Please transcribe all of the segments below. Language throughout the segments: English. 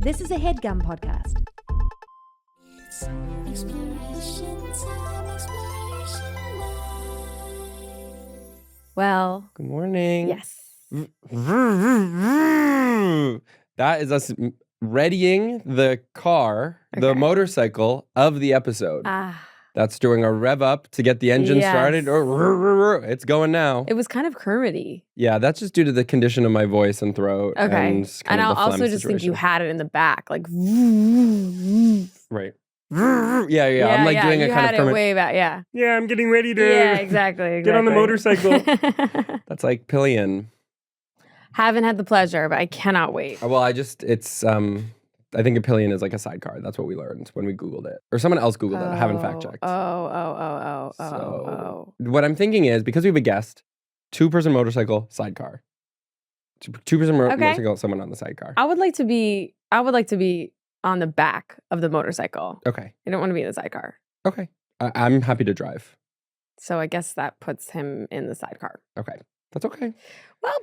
This is a Headgum podcast. Well, Good morning. yes. That is us readying the car, the Okay. motorcycle of the episode. That's doing a rev up to get the engine started. It's going now. It was kind of Kermity. Yeah, that's just due to the condition of my voice and throat. Okay. And I'll the phlegm also just think you situation. had it in the back, like. Right. Yeah. I'm like doing a you kind had of it Kermit. way back. Yeah. Yeah, I'm getting ready to Yeah, exactly. get on the motorcycle. motorcycle. That's like pillion. Haven't had the pleasure, but I cannot wait. Well, I think a pillion is like a sidecar. That's what we learned when we Googled it. Or someone else Googled it. I haven't fact checked. Oh. What I'm thinking is, because we have a guest, 2-person motorcycle, sidecar. 2-person motorcycle, someone on the sidecar. I would like to be on the back of the motorcycle. Okay. I don't want to be in the sidecar. Okay. I'm happy to drive. So I guess that puts him in the sidecar. Okay. That's okay. Well,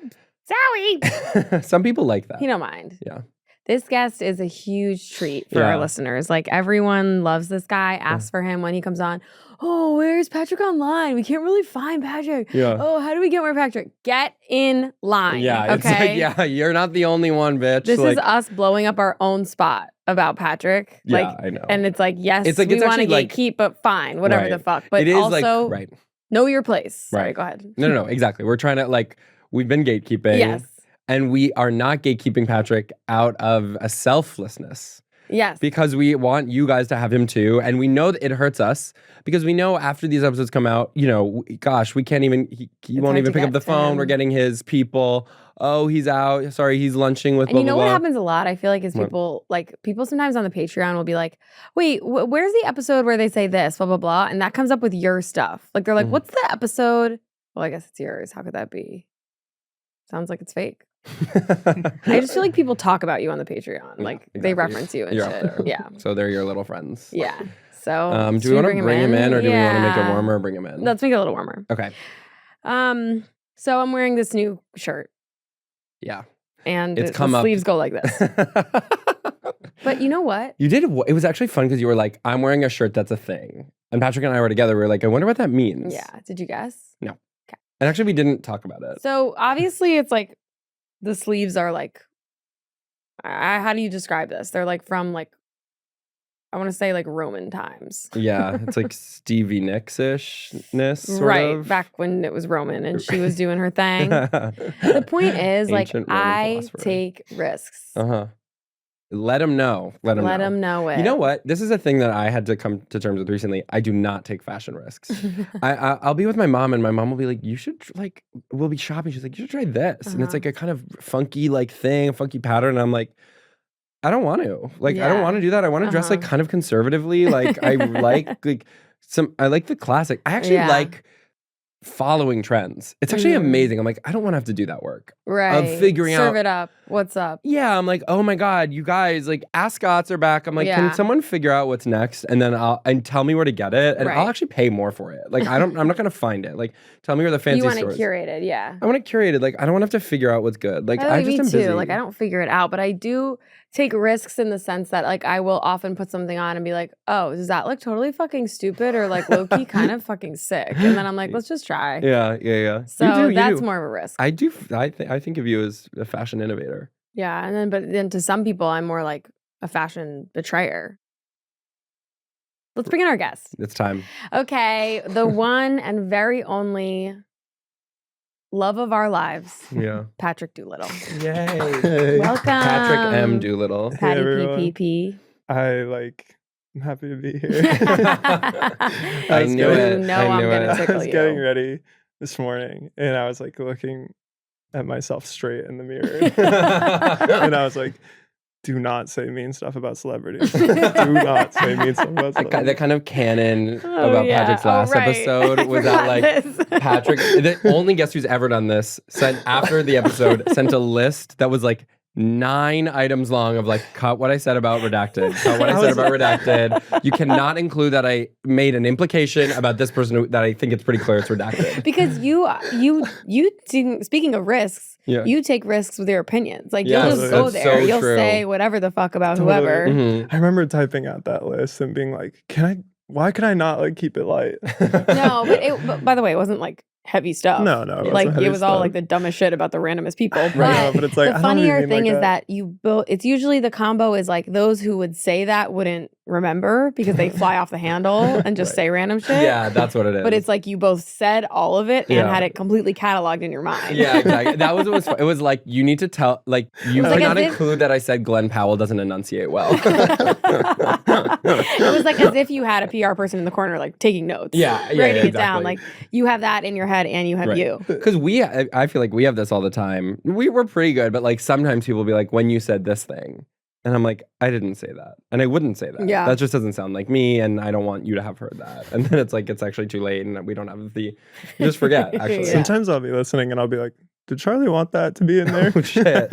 sorry. Some people like that. You don't mind. Yeah. This guest is a huge treat for our listeners. Like, everyone loves this guy, asks for him when he comes on. Oh, where's Patrick online? We can't really find Patrick. Yeah. Oh, how do we get more Patrick? Get in line. Yeah. It's Okay. like, you're not the only one, bitch. This like, is us blowing up our own spot about Patrick. Yeah, I know. And it's like, yes, It's like, we it's want to actually like- gatekeep, but fine, whatever Right. the fuck. But it is also, like, right. know your place. Sorry, Right. go ahead. No, exactly. We're trying to, we've been gatekeeping. Yes. And we are not gatekeeping Patrick out of a selflessness. Yes. Because we want you guys to have him too. And we know that it hurts us because we know after these episodes come out, gosh, we can't even, he won't hard even to pick up get the to phone. him. We're getting his people. Oh, he's out. Sorry, he's lunching with And you know blah, what blah, happens a lot? I feel like is people sometimes on the Patreon will be like, wait, where's the episode where they say this, blah, blah, blah. And that comes up with your stuff. Like, they're like, what's the episode? Well, I guess it's yours. How could that be? Sounds like it's fake. I just feel like people talk about you on the Patreon. Like, exactly. they reference you and You're shit. up there. Yeah. So they're your little friends. Yeah. So Do we want to bring him in or do we want to make it warmer or bring him in? Let's make it a little warmer. Okay. So I'm wearing this new shirt. Yeah. And It's the come up. sleeves go like this. But you know what? You did. It was actually fun because you were like, I'm wearing a shirt that's a thing. And Patrick and I were together. We were like, I wonder what that means. Yeah. Did you guess? No. Okay. And actually, we didn't talk about it. So obviously it's like the sleeves are like, how do you describe this? They're like from like, I want to say like Roman times. Yeah. It's like Stevie Nicks-ishness, sort right. of. Back when it was Roman and she was doing her thing. The point is, like, Ancient Roman I philosopher. take risks. Uh-huh. Let him know. Let him know it. You know what? This is a thing that I had to come to terms with recently. I do not take fashion risks. I'll be with my mom and my mom will be like, you should we'll be shopping. She's like, you should try this. And it's like a kind of funky thing, funky pattern. And I'm like, I don't want to. I don't want to do that. I want to dress kind of conservatively. I like the classic. I actually like following trends. It's actually amazing. I'm like, I don't want to have to do that work. Right. Of figuring out. Serve it up. What's up? Yeah, I'm like, oh my God, you guys, ascots are back. I'm like, can someone figure out what's next? And then tell me where to get it. And I'll actually pay more for it. I'm not gonna find it. Tell me where the fancy stores. You want it curated, yeah. I want it curated. I don't want to have to figure out what's good. I just me am too. busy. I don't figure it out, but I do take risks in the sense that I will often put something on and be like, oh, does that look totally fucking stupid or low-key kind of fucking sick? And then I'm like, let's just try. Yeah. So that's more of a risk. I do. I think of you as a fashion innovator. Yeah, and then to some people, I'm more like a fashion betrayer. Let's bring in our guest. It's time. Okay, the one and very only love of our lives. Yeah. Patrick Doolittle. Yay. Welcome. Patrick M. Doolittle. Patty everyone. PPP. I'm happy to be here. I knew it. You know I I'm knew gonna it. tickle I was you. getting ready this morning and I was looking at myself straight in the mirror. And I was like, do not say mean stuff about celebrities. Do not say mean stuff about celebrities. That kind of canon Oh, about yeah. Patrick's Oh, last right. episode I was that forgot this. Patrick, the only guest who's ever done this, sent after the episode, sent a list that was 9 items long of like, cut what I said about redacted. Cut what I said about redacted. You cannot include that I made an implication about this person that I think it's pretty clear it's redacted. Because speaking of risks, you take risks with your opinions. Like you'll just go there. So you'll true. say whatever the fuck about whoever. Mm-hmm. I remember typing out that list and being like, why could I not like keep it light? No, but by the way, it wasn't like heavy stuff. No, it was all like the dumbest shit about the randomest people. Right. But it's like the funnier thing is that it's usually the combo is like those who would say that wouldn't remember because they fly off the handle and just say random shit. Yeah, that's what it is. But it's like you both said all of it and had it completely cataloged in your mind. Yeah, exactly. That was what was fun. It was like you need to tell, like you cannot include that I said Glenn Powell doesn't enunciate well. It was like as if you had a PR person in the corner like taking notes. Writing it down. Like you have that in your head and you have you. Because I feel like we have this all the time. We're pretty good, but like sometimes people will be like, when you said this thing. And I'm like, I didn't say that. And I wouldn't say that. Yeah. That just doesn't sound like me. And I don't want you to have heard that. And then it's like, it's actually too late. And we don't have you just forget, actually. Sometimes I'll be listening and I'll be like, did Charlie want that to be in there? Oh, shit.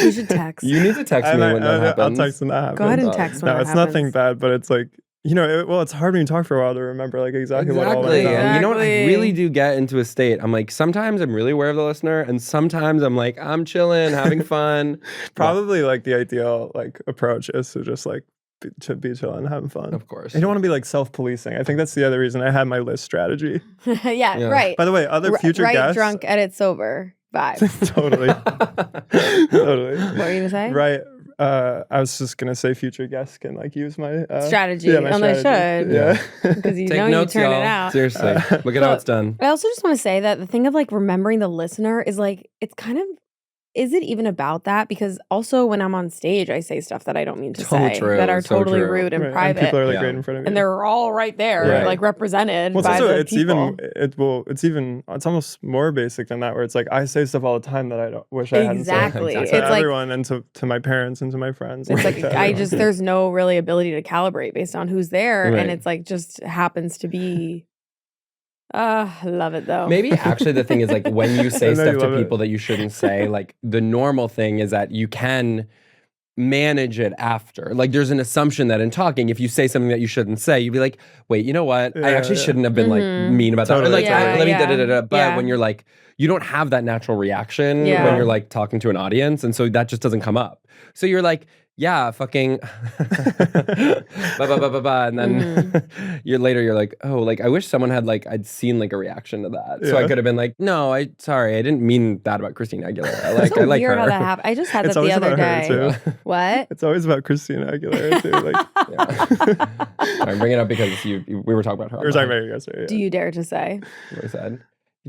You should text. You need to text me when that happens. I'll text when that happens. Go ahead and text when that happens. No, it's nothing bad, but it's like, it's hard when you talk for a while to remember like exactly what all went down. And you know what? I really do get into a state. I'm like, sometimes I'm really aware of the listener, and sometimes I'm like, I'm chilling, having fun. Probably like the ideal like approach is to just like be chilling, having fun. Of course. I don't want to be like self-policing. I think that's the other reason I had my list strategy. yeah, right. By the way, other future guests. Drunk, edit sober vibe. Totally. What were you gonna say? Right. I was just gonna say future guests can like use my strategy. Yeah, my strategy. They should. Yeah. Because you Take know notes, you turn y'all. it out. Seriously. Look at how it's done. I also just want to say that the thing of like remembering the listener is like it's kind of is it even about that? Because also when I'm on stage, I say stuff that I don't mean to say that are totally rude and private. And people are like right in front of you, and they're all right there, like represented by the people. It's almost more basic than that, where it's like I say stuff all the time that I don't wish I hadn't said. Exactly. It's like everyone and to my parents and to my friends. It's like there's no really ability to calibrate based on who's there, and it's like just happens to be. I love it though. Maybe actually the thing is like when you say stuff to people that you shouldn't say, like the normal thing is that you can manage it after. Like there's an assumption that in talking, if you say something that you shouldn't say, you'd be like, wait, you know what? I actually shouldn't have been like mean about that. Or like, let me da-da-da-da. But when you're like, you don't have that natural reaction when you're like talking to an audience. And so that just doesn't come up. So you're like, yeah, fucking and then you're like, oh, like I wish someone had like I'd seen like a reaction to that, so I could have been like, no, I didn't mean that about Christina Aguilera. I like her. How that happened. I just had that the other day. What? It's always about Christina Aguilera too. Like, I'm bringing it up because we were talking about her. We were talking about her yesterday. Do you dare to say? What I said.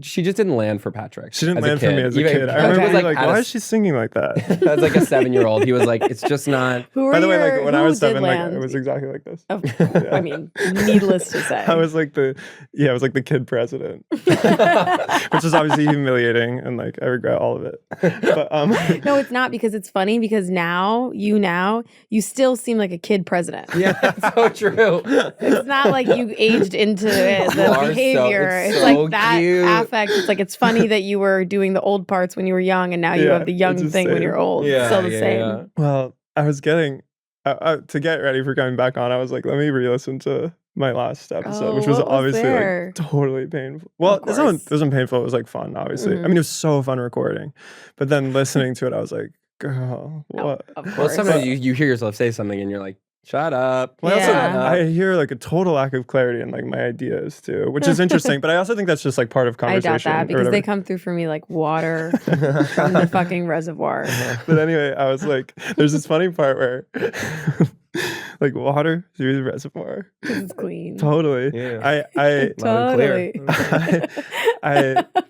She just didn't land for Patrick. She didn't land for me as a kid. I remember being like, why is she singing like that? As like a 7-year-old, he was like, it's just not. By the way, like when I was 7, like it was exactly like this. I mean, needless to say, I was like the kid president, which is obviously humiliating, and like I regret all of it. But no, it's not, because it's funny because now you still seem like a kid president. Yeah, that's so true. It's not like you aged into it, the behavior. It's like that. Cute. Affect. It's like it's funny that you were doing the old parts when you were young, and now you have the young thing when you're old. Yeah, it's still the same. Yeah. Well, I was getting to get ready for coming back on. I was like, let me re-listen to my last episode, which was obviously like totally painful. Well, it wasn't painful. It was like fun, obviously. I mean, it was so fun recording, but then listening to it, I was like, girl, what? Well, sometimes you hear yourself say something, and you're like, shut up. Well, I hear like a total lack of clarity in like my ideas too, which is interesting. But I also think that's just like part of conversation. I doubt that because they come through for me like water from the fucking reservoir. But anyway, I was like, there's this funny part where like water through the reservoir. It's clean. Totally. Yeah. I totally.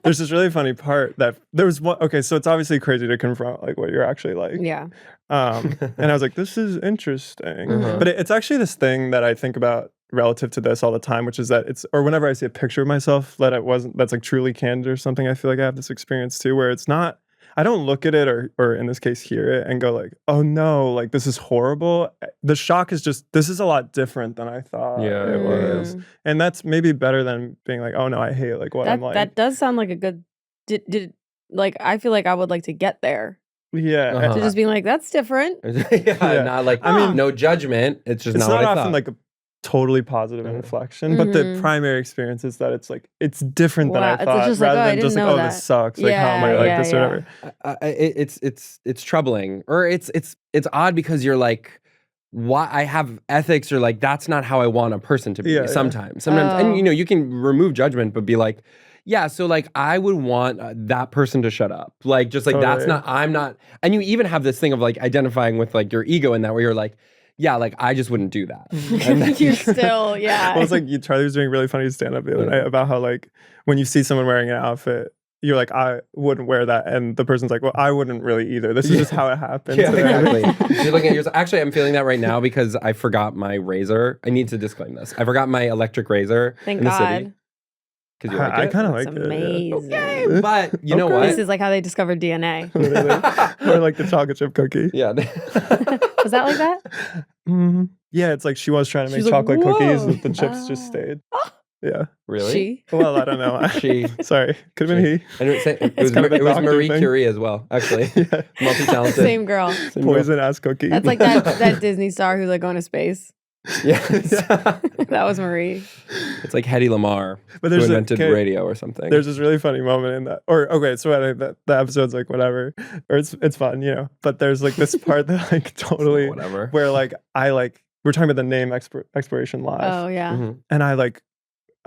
There's this really funny part that there was one. Okay, so it's obviously crazy to confront like what you're actually like. Yeah. And I was like, this is interesting. But it's actually this thing that I think about relative to this all the time, which is that or whenever I see a picture of myself that's like truly candid or something, I feel like I have this experience too, where it's not, I don't look at it or in this case hear it and go like, oh no, like this is horrible. The shock is just, this is a lot different than I thought it was. And that's maybe better than being like, oh no, I hate like what I'm like. That does sound like a good, like I feel like I would like to get there. Yeah. To just being like, that's different. Not like, I mean, no judgment. It's just it's not not what I often thought. like a totally positive inflection, but the primary experience is that it's like it's different than I Wow, it's thought, just like, rather oh, I than just didn't like, know oh, that. this sucks. Like, how am I like this or whatever? It's troubling, or it's odd because you're like, why I have ethics, or like that's not how I want a person to be. Sometimes, and you can remove judgment, but be like, yeah, so like I would want that person to shut up, like just like that's not, I'm not, and you even have this thing of like identifying with like your ego in that, where you're like, yeah, like I just wouldn't do that. And then, You're still, Well, it's like Charlie was doing really funny stand up the other night about how like when you see someone wearing an outfit, you're like, I wouldn't wear that, and the person's like, well, I wouldn't really either. This is just how it happens. Yeah, exactly. You're looking at yours. Actually, I'm feeling that right now because I forgot my razor. I need to disclaim this. I forgot my electric razor Thank in the God. city. Because you like I it? kind of It's like amazing. Okay, but you know what? This is like how they discovered DNA. it. Or like the chocolate chip cookie. Yeah. Was that like that? Yeah, it's like she was trying to make She's like, chocolate cookies, "Whoa." but the chips just stayed. Yeah. Really? She? Well, I don't know. She. Sorry, could have been he. And it was, kind of a it was doctor Marie thing. Curie as well, actually. Yeah. Multi-talented. Same girl. Poison ass cookie. That's like that Disney star who's like going to space. Yes. That was Marie. It's like Hedy Lamarr, But who there's invented radio or something. There's this really funny moment in that. Or okay, so the episode's like whatever, or it's fun, But there's like this part that like totally whatever. where like we're talking about the name Exploration Live. Oh yeah. And I like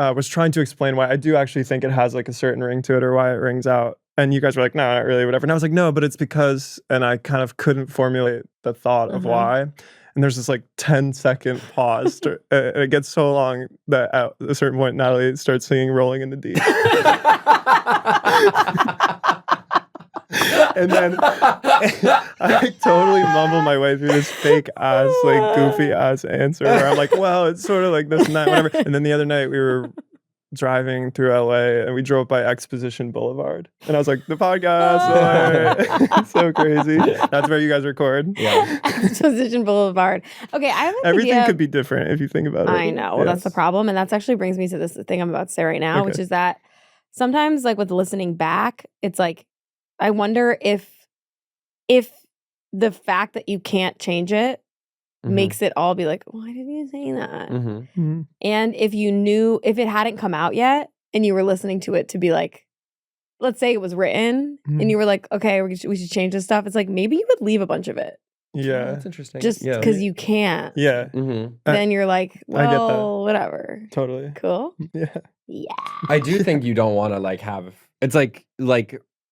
was trying to explain why I do actually think it has like a certain ring to it, or why it rings out. And you guys were like, no, not really, whatever. And I was like, no, but it's because, and I kind of couldn't formulate the thought of why. And there's this like 10-second pause. And it gets so long that at a certain point, Natalie starts singing Rolling in the Deep. And then I totally mumble my way through this fake ass, like goofy ass answer where I'm like, well, it's sort of like this and that, whatever. And then the other night we were driving through LA and we drove by Exposition Boulevard. And I was like, the podcast. It's so crazy. That's where you guys record. Yeah. Exposition Boulevard. Okay, I have an Everything idea. could be different if you think about it. I know. Well, that's the problem. And that's actually brings me to this thing I'm about to say right now, which is that sometimes like with listening back, it's like, I wonder if the fact that you can't change it makes it all be like, why did you say that? And if it hadn't come out yet and you were listening to it to be like, let's say it was written and you were like, okay, we should change this stuff. It's like, maybe you would leave a bunch of it. Yeah. That's interesting. Just because you can't. Yeah. Then you're like, I get that. well, whatever. Totally. Cool. Yeah. Yeah. I do think you don't want to like have, it's like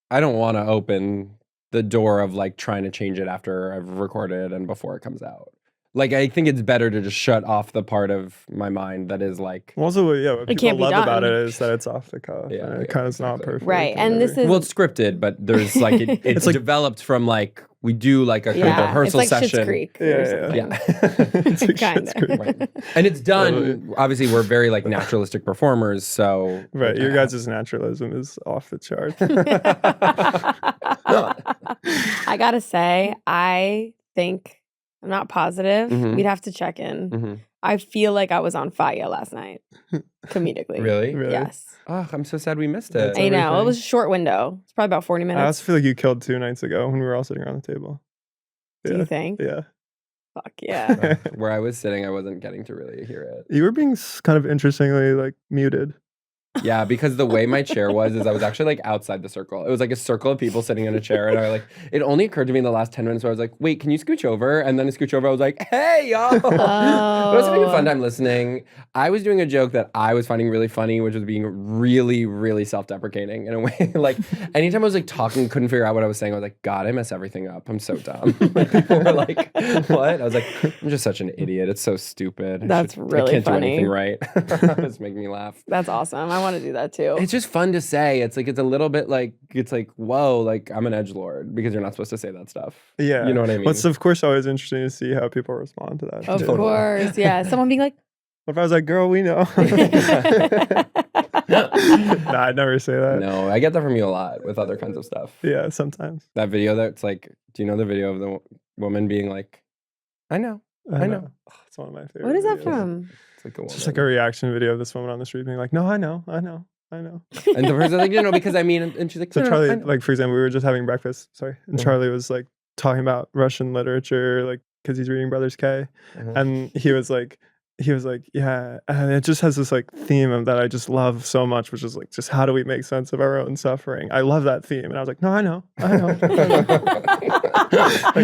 I don't want to open the door of like trying to change it after I've recorded and before it comes out. Like, I think it's better to just shut off the part of my mind that is like. Also, what can't people be love about done. it is that it's off the cuff. Yeah, And it yeah, kind of is not exactly. perfect. Right. And this is. Well, it's scripted, but there's like, it's like- developed from like, we do like a kind of yeah. rehearsal It's like session. Schitt's Creek. Yeah, Or yeah, something. It's like Kinda. Schitt's Creek. Right. And it's done. Totally. Obviously, we're very like naturalistic performers, so Right. Your guys' naturalism is off the chart. I gotta say, I think I'm not positive. Mhm. We'd have to check in. Mhm. I feel like I was on fire last night, comedically. Really? Really? Yes. Oh, I'm so sad we missed it. That's I know. It everything. was a short window. It's probably about 40 I minutes. also feel like you killed 2 nights ago when we were all sitting around the table. Do you think? Yeah. Fuck yeah. Where I was sitting, I wasn't getting to really hear it. You were being kind of interestingly like muted. Yeah, because the way my chair was is I was actually like outside the circle. It was like a circle of people sitting in a chair, and it only occurred to me in the last 10 minutes where I was like, wait, can you scooch over? And then I scooch over, I was like, hey, y'all. But I was having a fun time listening. I was doing a joke that I was finding really funny, which was being really, really self-deprecating in a way. Like anytime I was like talking, couldn't figure out what I was saying, I was like, God, I mess everything up. I'm so dumb. Like, people were like, what? I was like, I'm just such an idiot. It's so stupid. That's really I can't funny. do anything right. It's making me laugh. That's awesome. I want to do that too. It's just fun to say. It's like, it's a little bit like, it's like, whoa, like I'm an edgelord, because you're not supposed to say that stuff. Yeah. You know what I mean? Well, it's of course always interesting to see how people respond to that. Of too. course. Yeah. Someone being like, What if I was like, girl, we know? Nah, I'd never say that. No, I get that from you a lot with other kinds of stuff. Yeah, sometimes. That video that's like, do you know the video of the woman being like, I know. I know. Oh, it's one of my favorite what is that videos. from? It's like a woman. It's just like a reaction video of this woman on the street being like, no, I know. I know. And the person's like, no, because I mean, and she's like, So no, Charlie, I know. like for example, we were just having breakfast. Sorry, and Charlie was like talking about Russian literature, like because he's reading Brothers K, and he was like, yeah, and it just has this like theme of that I just love so much, which is like, just how do we make sense of our own suffering? I love that theme, and I was like, no, I know. Like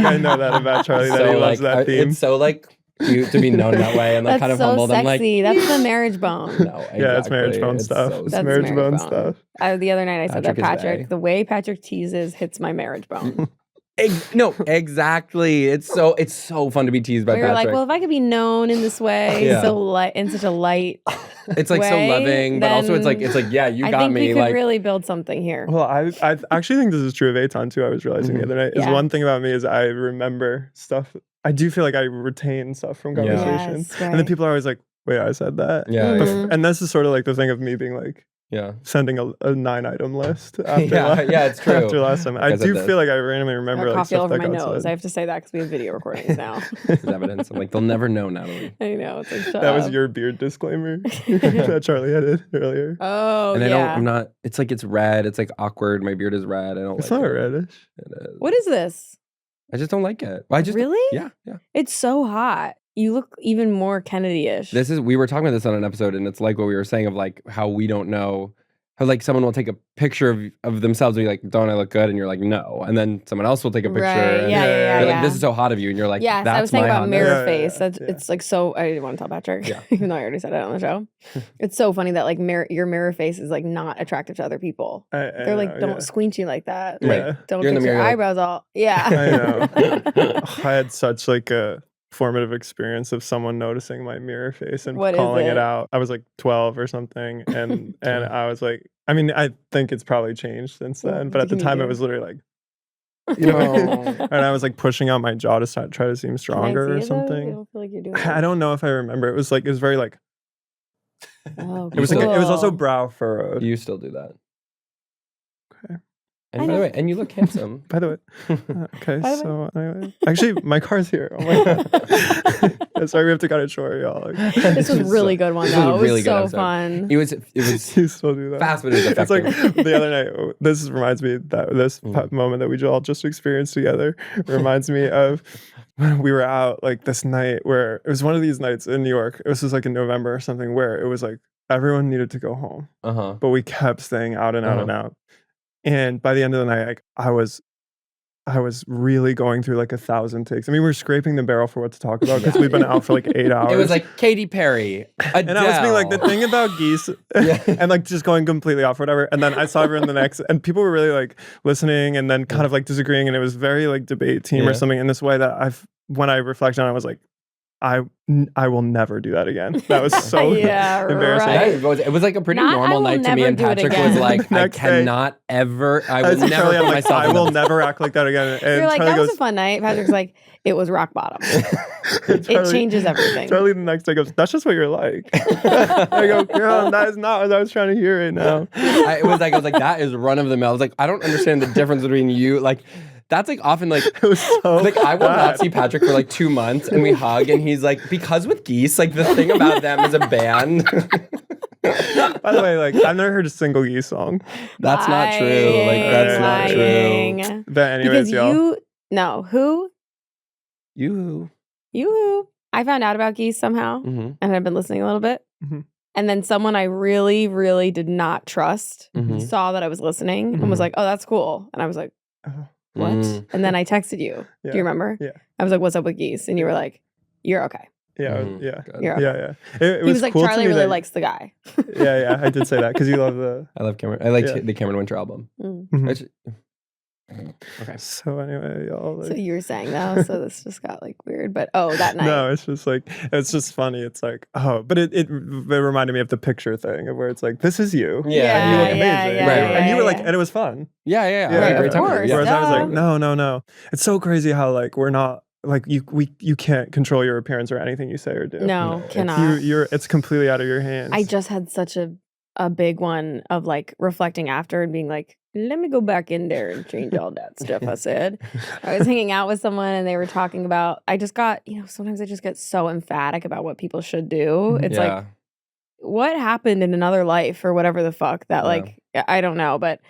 I know that about Charlie, that he loves that theme. It's so like cute to be known that way and like kind of so humbled. I'm like, sexy. That's the marriage bone. no, exactly. Yeah, it's marriage bone stuff. So It's That's marriage bone bone. stuff. The other night I said that Patrick is Patrick, gay. the way Patrick teases hits my marriage bone. No, exactly. It's so fun to be teased by We were Patrick. like, well, if I could be known in this way, Yeah. so light, in such a light, it's like so way, loving, but also it's like then yeah, you I got think me. we could Like, really build something here. Well, I actually think this is true of Aton too. I was realizing the other night. Is Yeah. one thing about me is I remember stuff. I do feel like I retain stuff from Yeah. conversations, Yes, and then right. people are always like, "Wait, I said that." yeah, Mhm. And this is sort of like the thing of me being like yeah. sending a 9-item list after Yeah, it's true. after last time. I Like I said do that. feel like I randomly remember Got like coffee stuff all over that my got nose. said. I have to say that because we have video recordings now. There's evidence. I'm like, they'll never know, Natalie. I know. It's like, shut That was up. your beard disclaimer that Charlie had earlier. Oh, And yeah. I'm not. It's like it's red. It's like awkward. My beard is red. I don't. It's like not it. reddish. It is. What is this? I just don't like it. I just Really? Yeah, yeah. It's so hot. You look even more Kennedy-ish. We were talking about this on an episode, and it's like what we were saying of like how we don't know how like someone will take a picture of themselves and be like, don't I look good? And you're like, no. And then someone else will take a picture. Right. And Yeah, you're yeah. like, this is so hot of you. And you're like, Yes, that's I was saying my about hotness. mirror Yeah, face. yeah, That's yeah. It's like so. I didn't want to tell Patrick, Yeah. even though I already said it on the show. It's so funny that like your mirror face is like not attractive to other people. They're like, don't squinch you like that. Right. Like, don't You're in fix the your mirror, like- eyebrows all. Yeah. I know. I had such like a formative experience of someone noticing my mirror face and What is calling it? it out. I was like 12 or something, and I was like, I mean, I think it's probably changed since then, but at the Can you time do? it was literally like, you know, and I was like pushing out my jaw to try to seem Can I stronger see or it, though? something. I don't feel like you're doing I don't know if I remember. It was very like Oh, it was like it was also cool. brow furrowed. You still do that. Okay. And I by the know. way, and you look handsome. By the way, okay. By the So anyway, actually, my car's here. Oh my god! Yeah, sorry, we have to cut it short, y'all. Like, This was a really good one This was though. a It was really good so episode. fun. It was you still do that. fast, but it was It's like effective. the other night. This reminds me that this moment that we all just experienced together reminds me of when we were out like this night where it was one of these nights in New York. This was like in November or something where it was like everyone needed to go home, Uh-huh. but we kept staying out and out and out. And by the end of the night, like I was really going through like 1,000 takes. I mean, we were scraping the barrel for what to talk about because we've been out for like 8 hours. It was like Katy Perry, Adele. And I was being like, the thing about geese, and like just going completely off, whatever. And then I saw everyone the next, and people were really like listening and then kind of like disagreeing. And it was very like debate team or something in this way that when I reflect on it, I was like, I will never do that again. That was so Yeah, embarrassing. right. It was like a pretty Not, I normal will night to me, never and do it Patrick again. was like, The I next day- cannot ever, I I will was never Charlie, put I'm like, myself I in will the- never act like that again. And You're like, Charlie that was goes, a fun night. Patrick's like, it was rock bottom. It Charlie- changes everything. Charlie the next day goes, that's just what you're like. I go, girl, that is not what I was trying to hear right now. I was like, that is run of the mill. I was like, I don't understand the difference between you. Like, that's like often like, It was so like I will not bad. see Patrick for like 2 months and we hug and he's like, because with geese, like the thing about them is a band. By the way, like I've never heard a single geese song. That's not true. Like, that's not true. Lying. But anyways, Because y'all. who? You. I found out about geese somehow Mm-hmm. and I've been listening a little bit. Mhm. And then someone I really, really did not trust Mhm. saw that I was listening and was like, oh, that's cool. And I was like, what? Mm. And then I texted you. Yeah. Do you remember? Yeah. I was like, what's up with geese? And you were like, you're okay. Yeah, Mhm. yeah. Good. You're okay. Yeah, yeah. It He was like, cool to Charlie me really that- likes the guy. Yeah, I did say that because you love the. I love Cameron. I liked Yeah. the Cameron Winter album. Mm. Mhm. Which- okay. So anyway, y'all. So Like, you were saying though, so this just got like weird. But that night. no, it's just like it's just funny. It's like but it reminded me of the picture thing of where it's like this is you. Yeah, and you look yeah, amazing. yeah, Right, yeah, And you were like, yeah. and it was fun. Yeah. Yeah, I had a of great time. course. Yeah. Whereas I was like, Duh. no. It's so crazy how like we're not like you can't control your appearance or anything you say or do. No, No, cannot. It's completely out of your hands. I just had such a big one of like reflecting after and being like, let me go back in there and change all that stuff I said. I was hanging out with someone and they were talking about, I just got, sometimes I just get so emphatic about what people should do. It's like, what happened in another life or whatever the fuck that like, I don't know, but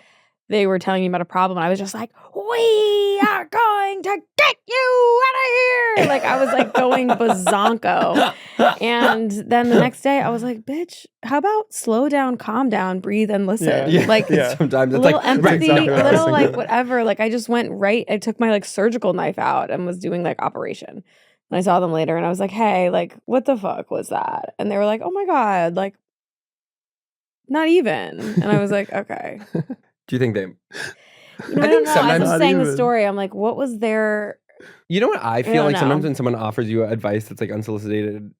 they were telling me about a problem. And I was just like, we are going to get you out of here. Like I was like going bazonko. And then the next day I was like, bitch, how about slow down, calm down, breathe and listen. Yeah. Like sometimes a it's little like empathy, exactly a what I was little like thinking. whatever. Like I just went right. I took my like surgical knife out and was doing like operation. And I saw them later and I was like, hey, like what the fuck was that? And they were like, oh my God, like not even. And I was like, okay. Do you think they? You know, I don't know. As I'm saying the story, I'm like, what was their? You know what I feel don't like sometimes know. when someone offers you advice that's like unsolicited.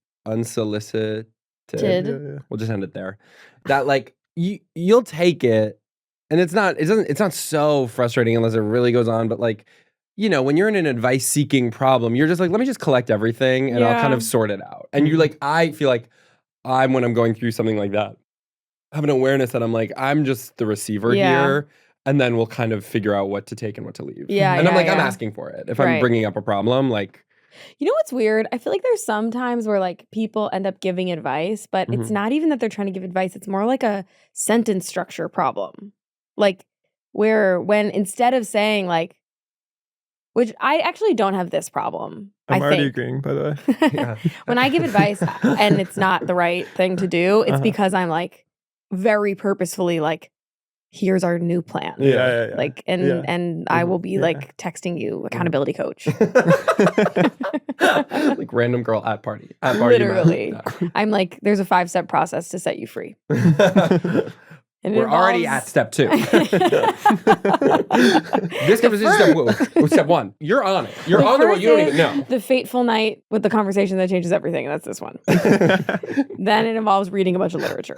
Did. We'll just end it there. That like you'll take it, and it's not so frustrating unless it really goes on. But like, you know, when you're in an advice seeking problem, you're just like, let me just collect everything and I'll kind of sort it out. And you like, I feel like when I'm going through something like that, I have an awareness that I'm like, I'm just the receiver here. And then we'll kind of figure out what to take and what to leave. Yeah. And I'm like, I'm asking for it. If I'm bringing up a problem, like. You know what's weird? I feel like there's some times where like people end up giving advice, but it's not even that they're trying to give advice. It's more like a sentence structure problem. Like where when instead of saying like, which I actually don't have this problem. I'm already agreeing, by the way. When I give advice and it's not the right thing to do, it's because I'm like very purposefully like, here's our new plan. Like, and I will be like texting you accountability coach. Like random girl at party. Literally. I'm like, there's a 5-step process to set you free. And we're already at step 2. This conversation is step 1. You're on it. You're on the road. You don't even know. The fateful night with the conversation that changes everything. That's this one. Then it involves reading a bunch of literature.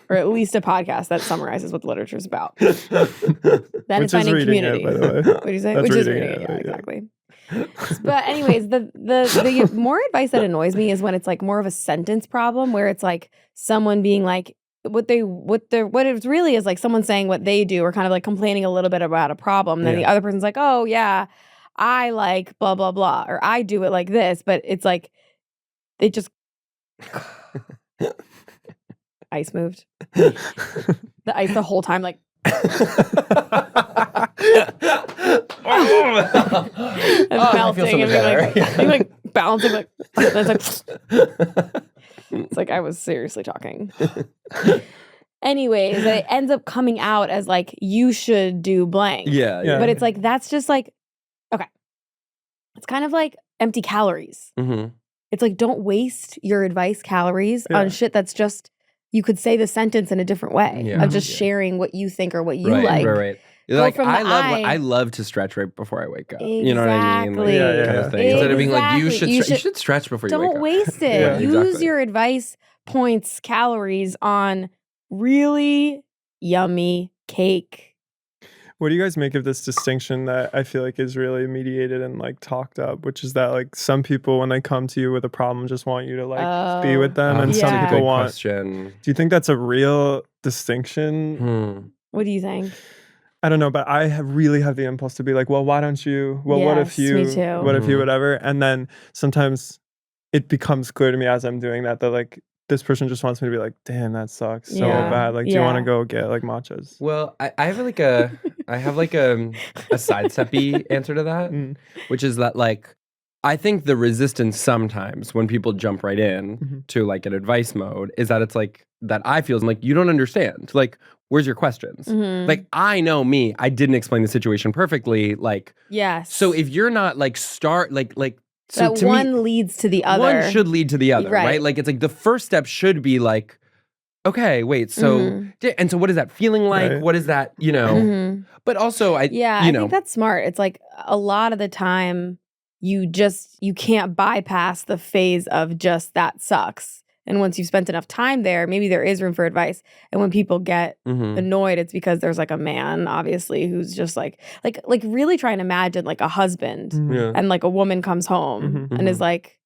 Or at least a podcast that summarizes what the literature is about. Then it's finding community. By the way. What do you say? Which is reading it. Yeah, exactly. But anyways, the more advice that annoys me is when it's like more of a sentence problem, where it's like someone being like what it really is like someone saying what they do or kind of like complaining a little bit about a problem. And then the other person's like, oh yeah, I like blah blah blah, or I do it like this, but it's like they just. Ice moved. The ice the whole time, like. Melting and like bouncing, like. And it's like I was seriously talking. Anyways, it ends up coming out as like you should do blank. Yeah. But it's like that's just like okay. It's kind of like empty calories. It's like don't waste your advice calories on shit that's just. You could say the sentence in a different way of just sharing what you think or what you like. Right. Like I love to stretch right before I wake up. You know what I mean? Like, kind of thing. Instead of being like, you should stretch before you wake up. Don't waste it. Use your advice points, calories on really yummy cake. What do you guys make of this distinction that I feel like is really mediated and like talked up, which is that like some people when they come to you with a problem just want you to like be with them, and some people want. Do you think that's a real distinction? What do you think? I don't know, but I really have the impulse to be like, well, why don't you? Well, what if you? Me too. What if you? Whatever, and then sometimes it becomes clear to me as I'm doing that like. This person just wants me to be like, damn, that sucks so bad. Like, do you want to go get like matchas? Well, I have like a sidesteppy answer to that, which is that like I think the resistance sometimes when people jump right in to like an advice mode is that it's like that I feel like you don't understand. Like, where's your questions? Like, I know me, I didn't explain the situation perfectly. Like, so if you're not like so that one leads to the other. One should lead to the other, right? Like it's like the first step should be like, okay, wait, so and so what is that feeling like? Right. What is that, you know? But also I think that's smart. It's like a lot of the time you can't bypass the phase of just that sucks. And once you've spent enough time there, maybe there is room for advice. And when people get annoyed, it's because there's like a man, obviously, who's just like really trying to imagine like a husband and like a woman comes home and is like,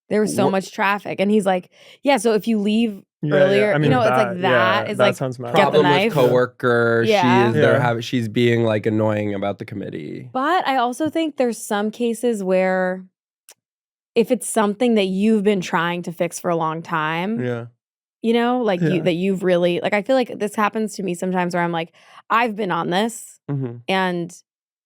there was so much traffic. And he's like, yeah, so if you leave earlier, I mean, it's like that is like sounds get the knife. With coworker, she's being like annoying about the committee. But I also think there's some cases where if it's something that you've been trying to fix for a long time, you know, like Yeah. that you've really like. I feel like this happens to me sometimes where I'm like, I've been on this, and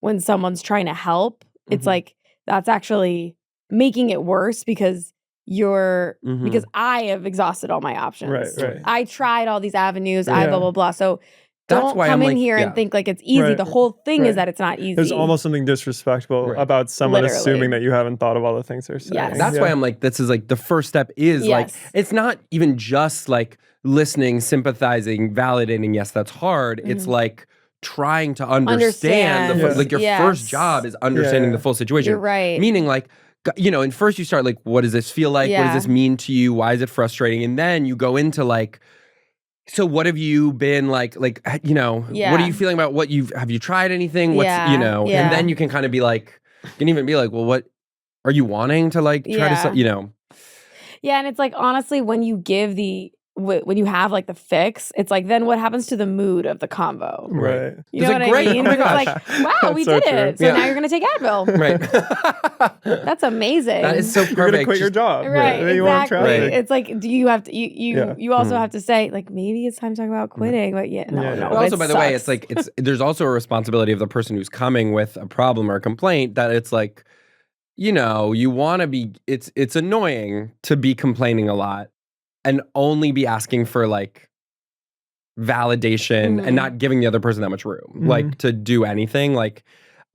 when someone's trying to help, it's like that's actually making it worse because because I have exhausted all my options. Right. I tried all these avenues. I blah blah blah. So That's don't why come I'm in like, here and think like it's easy. Right. The whole thing is Right. that it's not easy. There's almost something disrespectful Right. about someone Literally. assuming that you haven't thought of all the things they're saying. Yes. That's why I'm like, this is like the first step is like, Yes. it's not even just like listening, sympathizing, validating. Yes, that's hard. It's like trying to understand. Understand. Like your Yes. first job is understanding the full situation. You're right. Meaning like, you know, and first you start like, what does this feel like? What does this mean to you? Why is it frustrating? And then you go into like, so what have you been like, you know, what are you feeling about have you tried anything? What's, you know, and then you can kind of be like, you can even be like, well, what are you wanting to like try to, you know? Yeah. And it's like, honestly, when you give when you have like the fix, it's like, then what happens to the mood of the convo? Right. You know like, what great, I mean? oh my It's gosh. like, wow, That's we so did true. it. So now you're going to take Advil. Right. That's amazing. That is so perfect. You're gonna quit your job. Right, You want exactly. traffic. It's like, do you have to? You also have to say like maybe it's time to talk about quitting, but no. But also, it by the way, sucks. it's like there's also a responsibility of the person who's coming with a problem or a complaint that it's like, you know, you want to be. It's annoying to be complaining a lot and only be asking for like validation and not giving the other person that much room, like to do anything. Like,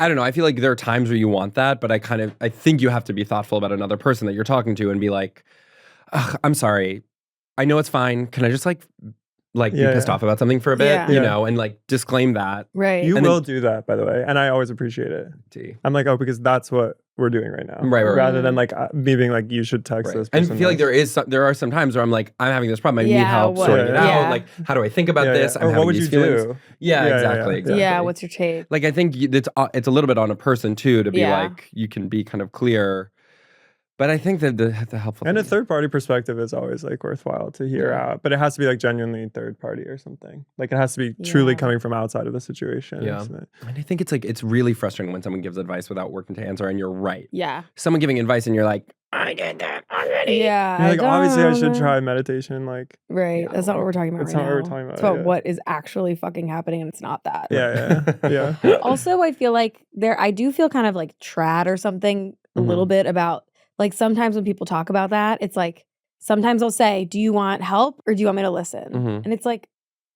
I don't know. I feel like there are times where you want that, but I think you have to be thoughtful about another person that you're talking to and be like, ugh, I'm sorry. I know it's fine. Can I just like be pissed off about something for a bit, you know, and like disclaim that. Right. You will do that, by the way, and I always appreciate it. I'm like, oh, because that's what we're doing right now, right. Rather than like me being like, you should text this person. And I feel like there are some times where I'm like, I'm having this problem. I need help sorting it out. Like, how do I think about this? I'm having these feelings. Do? Yeah, exactly. Yeah, what's your take? Like, I think it's a little bit on a person too to be like, you can be kind of clear. But I think that the helpful and thing, a third party perspective is always like worthwhile to hear out, but it has to be like genuinely third party or something. Like it has to be truly coming from outside of the situation. Yeah, and I think it's really frustrating when someone gives advice without working to answer, and you're right. Yeah, someone giving advice and you're like, I did that already. Yeah, you're like obviously I should try meditation. Like that's not what we're talking about. That's not what we're talking about. It's about what is actually fucking happening, and it's not that. Yeah. Also, I feel like I do feel kind of like trad or something a little bit about. Like sometimes when people talk about that, it's like sometimes I'll say, "Do you want help or do you want me to listen?" And it's like,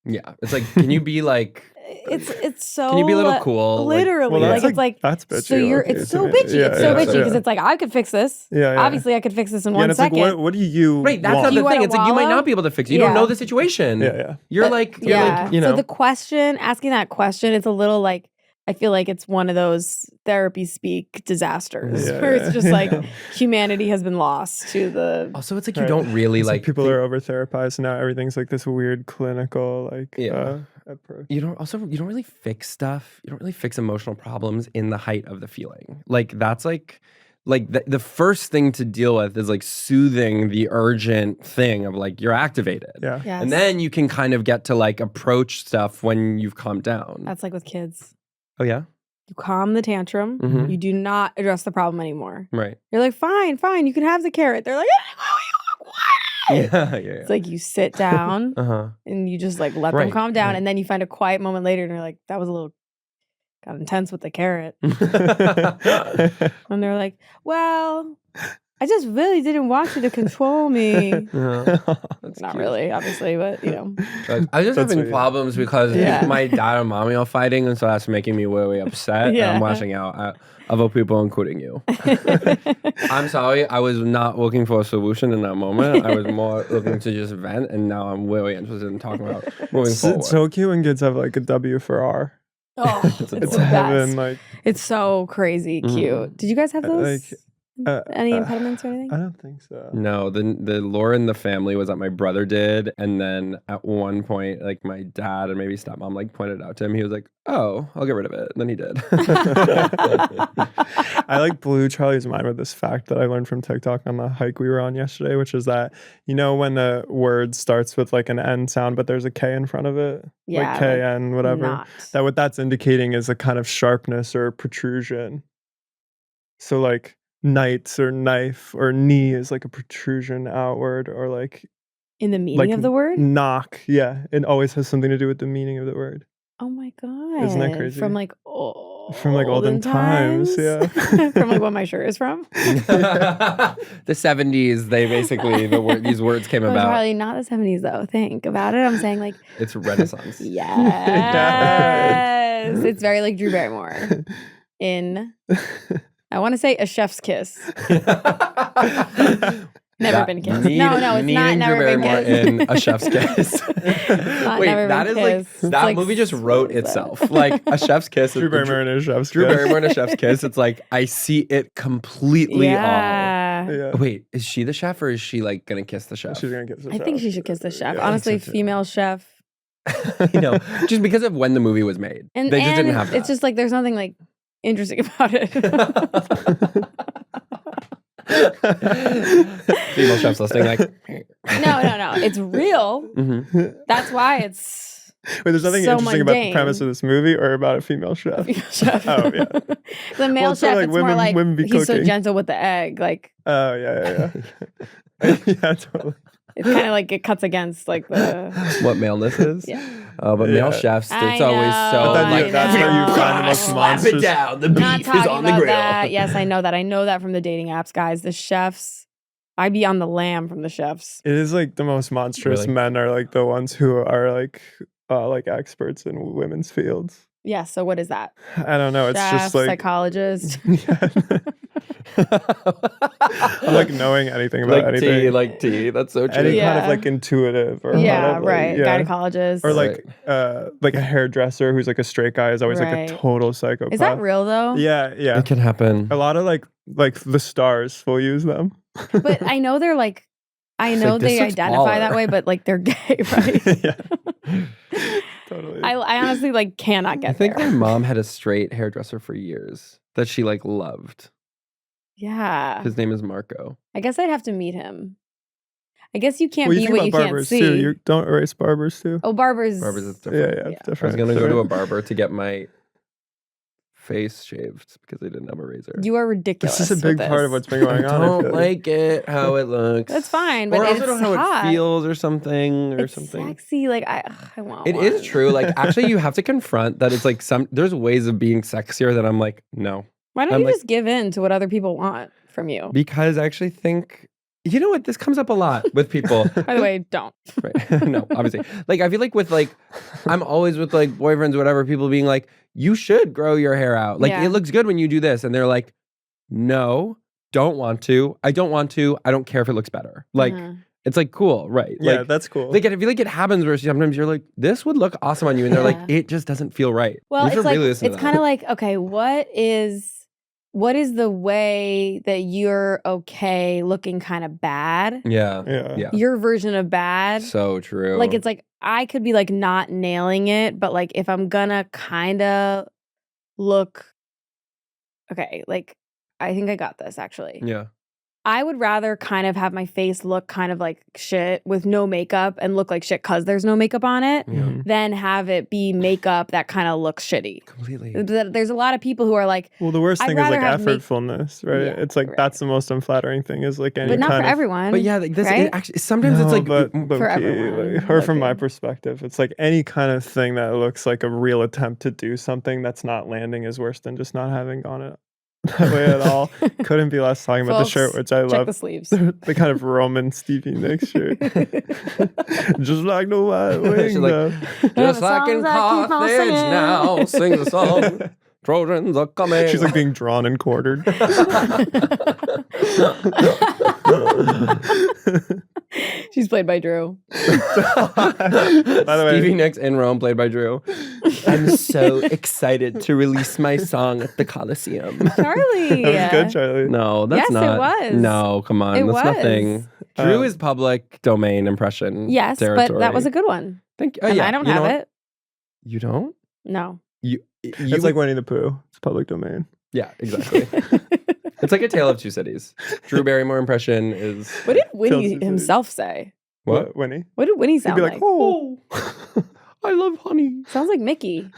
it's like, can you be like, it's so. Can you be a little cool? Literally, like, it's like that's bitchy. So it's so bitchy. It's so bitchy because it's like I could fix this. Obviously, I could fix this in 1 second. Like, what do you? Right, that's want? not the thing. It's like you might not be able to fix it. You don't know the situation. You're like, you know. So the question, asking that question, it's a little like. I feel like it's one of those therapy speak disasters where it's just like humanity has been lost to the. Also, it's like you don't really like people are over therapized now. Everything's like this weird clinical approach. You don't really fix stuff. You don't really fix emotional problems in the height of the feeling. Like that's like the first thing to deal with is like soothing the urgent thing of like you're activated. Yeah. Yes. And then you can kind of get to like approach stuff when you've calmed down. That's like with kids. Oh, yeah? You calm the tantrum. You do not address the problem anymore. Right. You're like, fine, you can have the carrot. They're like, yeah. It's like you sit down and you just like let them calm down. And then you find a quiet moment later and you're like, that was got intense with the carrot. And they're like, well, I just really didn't want you to control me. Not really, obviously, but you know. I was just having problems because my dad and mommy are fighting, and so that's making me really upset. And I'm lashing out at other people, including you. I'm sorry, I was not looking for a solution in that moment. I was more looking to just vent, and now I'm really interested in talking about moving forward. It's so cute when kids have like a W for R. Oh, it's the heaven, best. like it's so crazy cute. Did you guys have those? Any impediments or anything? I don't think so. No, the lore in the family was that my brother did, and then at one point, like my dad and maybe stepmom like pointed it out to him. He was like, "Oh, I'll get rid of it." And then he did. I like blew Charlie's mind with this fact that I learned from TikTok on the hike we were on yesterday, which is that when the word starts with like an N sound, but there's a K in front of it, like KN, whatever. That what that's indicating is a kind of sharpness or protrusion. So like. Knights or knife or knee is like a protrusion outward, or like In the meaning of the word? Knock. Yeah. It always has something to do with the meaning of the word. Oh my God. Isn't that crazy? From like olden times. Yeah. From like what my shirt is from. The 70s, they basically, these words came It was about. probably not the 70s though. Think about it. I'm saying like. It's Renaissance. Yes. It's very like Drew Barrymore in, I want to say A Chef's Kiss. Never been kissed. No, it's not Never Been Kissed. In A Chef's Kiss. Wait, that is like, that movie just wrote itself. Like A Chef's Kiss. Drew Barrymore in A Chef's Kiss. Drew Barrymore in A Chef's Kiss. It's like, I see it completely all. Yeah. Wait, is she the chef or is she like gonna kiss the chef? She's gonna kiss the chef. I think she should kiss the chef. Yeah. Honestly, female chef. You know, just because of when the movie was made. And they just didn't have that. It's just like, there's nothing like interesting about it. Female chefs listening, like No. It's real. mm-hmm. That's why it's. Wait, there's nothing so interesting about the mundane. premise of this movie or about a female chef? Female chef. Oh, yeah. The male it's sort chef, of like it's women- more like women be he's so cooking. gentle with the egg. Like Oh, yeah. Yeah, totally. it's kind of like it cuts against like the. What maleness is. Yeah. But male chefs, I it's always know, so But then like that's where you find the most slap it monstrous- down. The Not beef is talking on the about grill. that. Yes, I know that. I know that from the dating apps, guys. The chefs, I be on the lamb from the chefs. It is like the most monstrous Really? men are like the ones who are like experts in women's fields. Yeah. So what is that? I don't know. It's Chef, just like psychologist. Yeah. I'm like knowing anything about anything. like tea. That's so true. Any kind of Yeah. like intuitive or Yeah, kind of, like, right. yeah. Gynecologist. Or like a hairdresser who's like a straight guy is always like Right. a total psychopath. Is that real though? Yeah. It can happen. A lot of like the stars will use them. But I know they're like, I It's know like, this they looks identify that baller. way, but like they're gay, right? Yeah. Totally. I honestly like cannot get I think there. my mom had a straight hairdresser for years that she like loved. Yeah. His name is Marco. I guess I'd have to meet him. I guess you can't Well, be you what think you about can't barbers see. too. You don't erase barbers too. Oh, barbers. Barbers is Yeah, different. yeah, it's Yeah. I was different. gonna go to a Different. barber to get my face shaved because they didn't have a razor. You are ridiculous. This is a big with part of this. what's been going I on. I don't feel like it how it looks. That's fine, but or it's also don't know how hot. it feels or something It's something. sexy. Like I want. It one. is true. Like actually, you have to confront that. It's like there's ways of being sexier that I'm like no, Why don't I'm you like- just give in to what other people want from you? because I actually think you know what this comes up a lot with people. By the way, don't. Right. No, obviously. Like I feel like with like I'm always with like boyfriends or whatever, people being like, you should grow your hair out. Like Yeah. it looks good when you do this. And they're like, no, don't want to. I don't want to. I don't care if it looks better. Like Mhm. it's like cool, right? Yeah, Like, that's cool. like I feel like it happens where sometimes you're like, this would look awesome on you. And they're like, Yeah. it just doesn't feel right. Well, You should it's like really listen to it's that. kind of like okay, what is the way that you're okay looking kind of bad? Yeah. Yeah. Yeah. Your version of bad. So true. Like it's like I could be like not nailing it, but like if I'm gonna kind of look okay, like I think I got this actually. yeah. I would rather kind of have my face look kind of like shit with no makeup and look like shit because there's no makeup on it Yeah. Mhm. than have it be makeup that kind of looks shitty. Completely. There's a lot of people who are like, Well, the worst I'd thing is like rather have effortfulness, right? Yeah, It's like right. that's the most unflattering thing is like any but not kind for of everyone. But yeah, like this right? it actually sometimes it's No, like but For low-key, everyone, like, or from my low-key. perspective, it's like any kind of thing that looks like a real attempt to do something that's not landing is worse than just not having gone it that way at all. Couldn't be less talking about the shirt, Folks, which I check love. the sleeves. The kind of Roman Stevie Nicks shirt. Just like no white wings. She's like, though. just the like in songs I keep on Carthage singing. now, sing the song. Trojans are coming. She's like being drawn and quartered. She's played by Drew. By the way, Stevie Nicks in Rome, played by Drew. I'm so excited to release my song at the Coliseum. Charlie. that was good, Charlie. No, that's Yes, it not. was. No, come on. It that's was. nothing. Drew Um, is public domain impression. Yes, territory. but that was a good one. Thank you. Oh, And yeah. I don't You know have what? it. You don't? No. It's like Winnie the Pooh. It's public domain. Yeah, exactly. It's like a tale of two cities. Drew Barrymore impression is What did Winnie Chelsea. himself say? what? Winnie? What did Winnie He'd sound be like? like, oh. I love honey. Sounds like Mickey.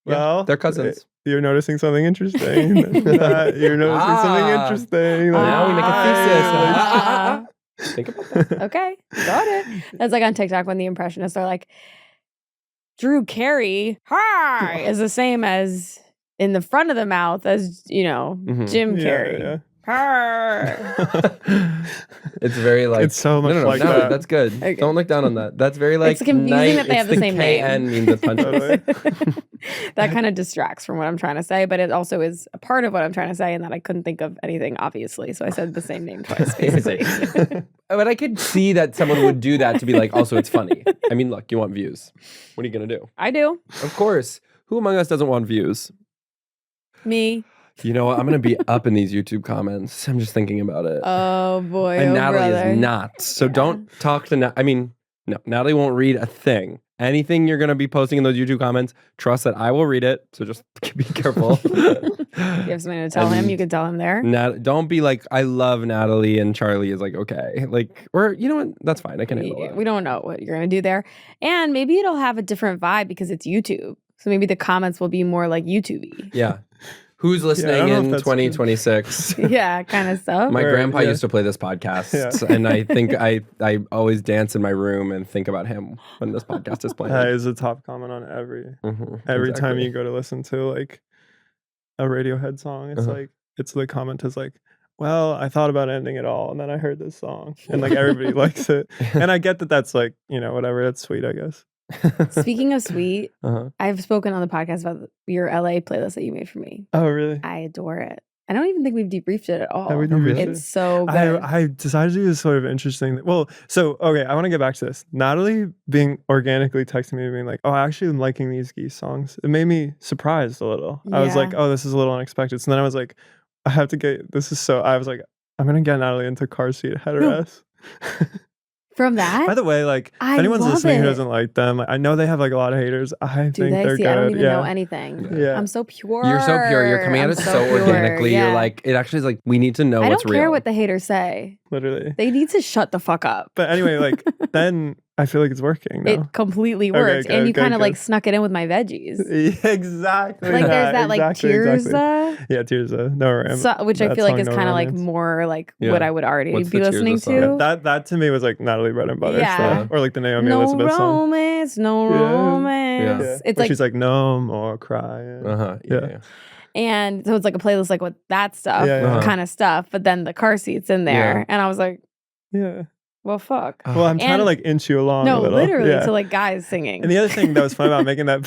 Well, They're cousins. You're noticing something interesting. You're noticing something Ah. interesting. Now we make a thesis. Think about that. Okay, got it. That's like on TikTok when the impressionists are like, Drew Carey, hi, is the same as in the front of the mouth as, Jim Carrey. Yeah. It's very like it's so much no, like no, that. that's good. Okay. Don't look down on that. That's very like It's confusing that they have the same name. KN means the punches. That kind of distracts from what I'm trying to say, but it also is a part of what I'm trying to say, and that I couldn't think of anything, obviously. So I said the same name twice, basically. But I could see that someone would do that to be like, also, it's funny. I mean, look, you want views. What are you going to do? I do. Of course. Who among us doesn't want views? Me. You know what? I'm going to be up in these YouTube comments. I'm just thinking about it. Oh, boy. And oh, Natalie brother. is not. So don't talk to no, Natalie won't read a thing. Anything you're going to be posting in those YouTube comments, trust that I will read it. So just be careful. You have something to tell him, you can tell him there. Don't be like, I love Natalie and Charlie is like, okay. Like, or you know what? That's fine. I can handle that. We don't know what you're going to do there. And maybe it'll have a different vibe because it's YouTube. So maybe the comments will be more like YouTube-y. Yeah. Who's listening in 2026? Yeah, kind of stuff. My grandpa used to play this podcast, and I think I always dance in my room and think about him when this podcast is playing. That is a top comment on every time you go to listen to like a Radiohead song. It's like the comment is like, well, I thought about ending it all, and then I heard this song, and like everybody likes it, and I get that that's like whatever. That's sweet, I guess. Speaking of sweet, I've spoken on the podcast about your LA playlist that you made for me. Oh, really? I adore it. I don't even think we've debriefed it at all. Have we debriefed it? It's so good. I decided to do this sort of interesting. Well, so okay, I want to get back to this. Natalie being organically texting me, being like, "Oh, I actually am liking these Geese songs." It made me surprised a little. I was like, "Oh, this is a little unexpected." So then I was like, "I have to get this." I was like, "I'm gonna get Natalie into car seat headrest." From that? By the way, like, if anyone's listening who doesn't like them, I know they have like a lot of haters. I think they're good. I don't even know anything. Yeah. I'm so pure. You're so pure. You're coming at it so organically. You're like, it actually is like, we need to know what's real. I don't care what the haters say. Literally. They need to shut the fuck up. But anyway, like, then I feel like it's working now. It completely works. And you kind of like snuck it in with my veggies. Yeah, exactly. Like there's that like Tirza. Yeah, Tirza. No, which I feel like is kind of like more like what I would already be listening to. That to me was like Natalie bread and butter stuff. Or like the Naomi Elizabeth song. No romance. Yeah. It's like she's like, no more crying. Yeah. And so it's like a playlist like with that stuff, kind of stuff. But then the car seat's in there. And I was like, well, fuck. Well, I'm trying to like inch you along a little. Literally. So like guys singing. And the other thing that was fun about making that.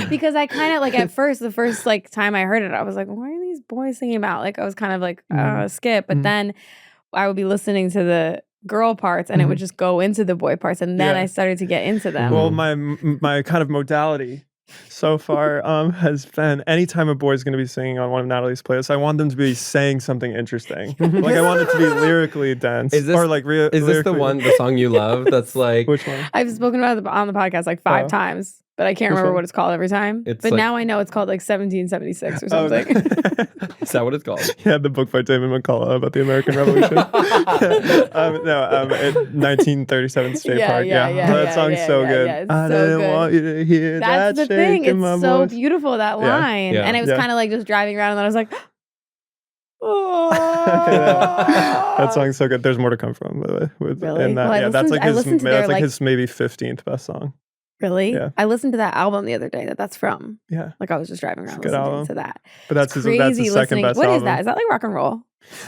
Because I kind of like at first, the first like time I heard it, I was like, why are these boys singing about? Like I was kind of like, skip. But then I would be listening to the girl parts and it would just go into the boy parts. And then I started to get into them. Well, my kind of modality so far has been anytime a boy's going to be singing on one of Natalie's playlists, I want them to be saying something interesting. Like I want it to be lyrically dense. Is this the song you love? That's like which one? I've spoken about it on the podcast like 5 times, but I can't remember what it's called every time. But like, now I know it's called like 1776 or something. Is that what it's called? Yeah, the book by David McCullough about the American Revolution. 1937 State Park. That song's so good. I didn't want you to hear that. That's the thing. It's so beautiful, that line. And it was kind of like just driving around and then I was like, oh. That song's so good. There's more to come from, by the way. Really? That's like his maybe 15th best song. Really? Yeah. I listened to that album the other day that's from. Yeah. Like I was just driving around listening to that. But that's his second best What album. is that? Is that like rock and roll?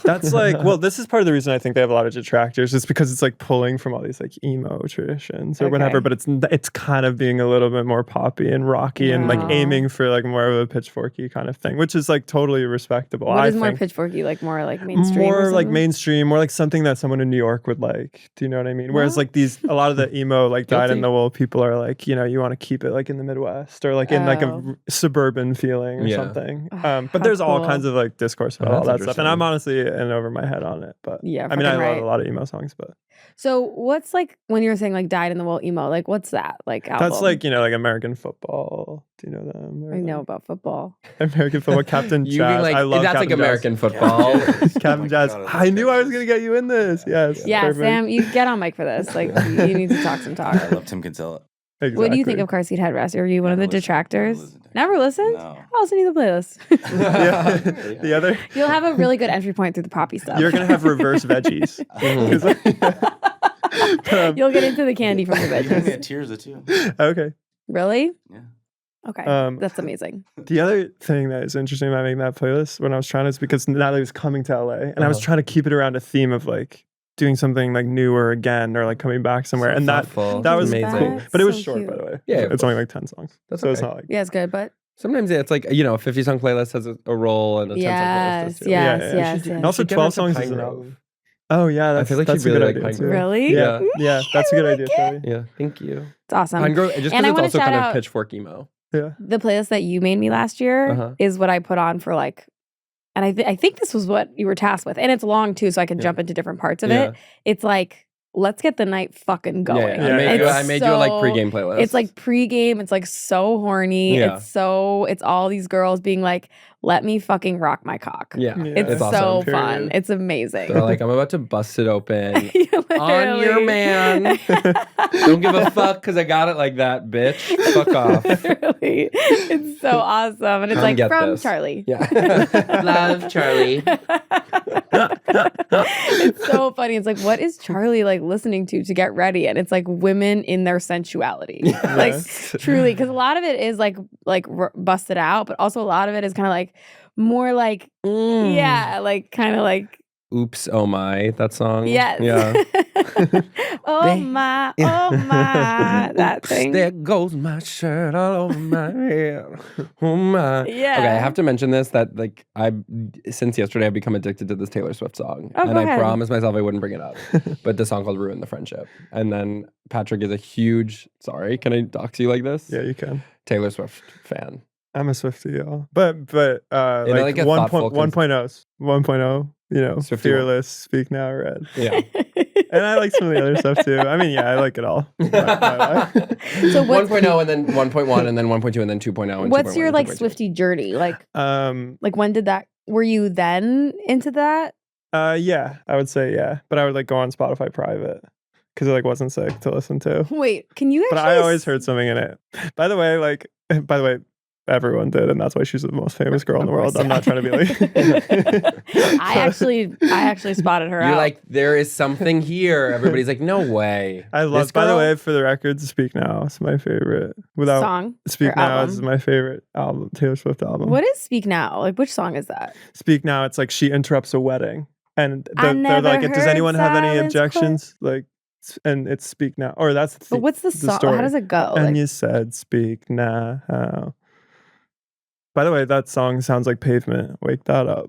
That's like, well, this is part of the reason I think they have a lot of detractors. It's because it's like pulling from all these like emo traditions or whatever, but it's kind of being a little bit more poppy and rocky and like aiming for like more of a pitchforky kind of thing, which is like totally respectable. What is more pitchforky? Like more like mainstream? More like mainstream, more like something that someone in New York would like. Do you know what I mean? Whereas like a lot of the emo like dyed in the wool people are like, you want to keep it like in the Midwest or like in like a suburban feeling or something. But there's all kinds of like discourse about all that stuff. And I'm honestly in over my head on it, but I mean I love a lot of emo songs. But so what's like when you're saying like dyed in the wool emo, like what's that like album? That's like like American football. Do you know them? I know about football. American football. Captain Jazz. Like, I love that's Captain like American football. Captain Jazz. I knew I was gonna get you in this. Yes. Yeah, perfect. Sam, you get on mic for this. Like you need to talk some talk. I love Tim Kinsella. Exactly. What do you think of car seat headrest? Are you one of the detractors? Never listened? No. I'll send you the playlist. The other, You'll have a really good entry point through the poppy stuff. you're gonna have reverse veggies. You'll get into the candy from the You can veggies. get tears or two. Okay. Really? Yeah. Okay. That's amazing. The other thing that is interesting about making that playlist when I was trying is because Natalie was coming to LA and I was trying to keep it around a theme of like doing something like newer again or like coming back somewhere. So and thoughtful. that was amazing. cool. But it was So short, cute. by the way. Yeah, of It's only like 10 songs. That's so it's okay. not like Yeah, it's good, but Sometimes it's like, you know, a 50 song playlist has a role and a 10 song playlist has two. yes, Yeah. yes. And also should get 12 into songs Pine is an Grove. album. Oh yeah, I that's, feel like that's she'd a really good like idea Pine too. Grove. Really? Yeah, that's a good idea, Charlie. Yeah, thank you. It's awesome. Pine Grove, just And I because wanna it's also shout kind out- of pitchfork emo. Yeah. The playlist that you made me last year is what I put on for like, and I think this was what you were tasked with. And it's long too, so I can jump into different parts of it. It's like, let's get the night fucking going. Yeah. I made you a like pregame playlist. It's like pregame. It's like so horny. Yeah. It's all these girls being like, let me fucking rock my cock. Yeah, It's so awesome. fun. It's amazing. They're like, I'm about to bust it open on Literally. your man. Don't give a fuck because I got it like that, bitch. Fuck off. Literally. It's so awesome. And it's Come like get from this. Charlie. Yeah. Love, Charlie. It's so funny. It's like, what is Charlie like listening to get ready? And it's like women in their sensuality. Like truly, because a lot of it is like busted out, but also a lot of it is kind of like more like yeah, like kind of like Oops, oh my, that song. yes. Yeah. oh my, that thing. There goes my shirt all over my head. Oh my. Yeah. Okay, I have to mention this that like since yesterday I've become addicted to this Taylor Swift song. Oh, and go I ahead. promised myself I wouldn't bring it up. But the song called Ruin the Friendship. And then Patrick is a huge, sorry, can I talk to you like this? Yeah, you can. Taylor Swift fan. I'm a Swiftie, y'all. But like like a thoughtful 1.0, you know, Swiftie Fearless, Speak Now, Red. Yeah. And I like some of the other stuff too. I mean, yeah, I like it all. So what's 1.0 and then 1.1 and then 1.2 and then 2.0 and what's 2.1 your and like 2.2. Swiftie journey? Like like when did that? Were you then into that? yeah, I would say yeah. But I would like go on Spotify private because it like wasn't sick to listen to. Wait, can you actually? But I always heard something in it. By the way, everyone did, and that's why she's the most famous girl in the world. I'm not trying to be like. I actually spotted her You're out. like, there is something here. Everybody's like, no way. I love. This By the girl? way, for the record, Speak Now is my favorite. Without song. Speak or Now album? is my favorite album, Taylor Swift album. What is Speak Now? Like which song is that? Speak Now, it's like she interrupts a wedding, and I they're never like, "Does heard anyone have any silence objections?" Like, and it's Speak Now, or that's But what's the song? story. How does it go? And Like, you said Speak Now. By the way, that song sounds like Pavement. Wake that up.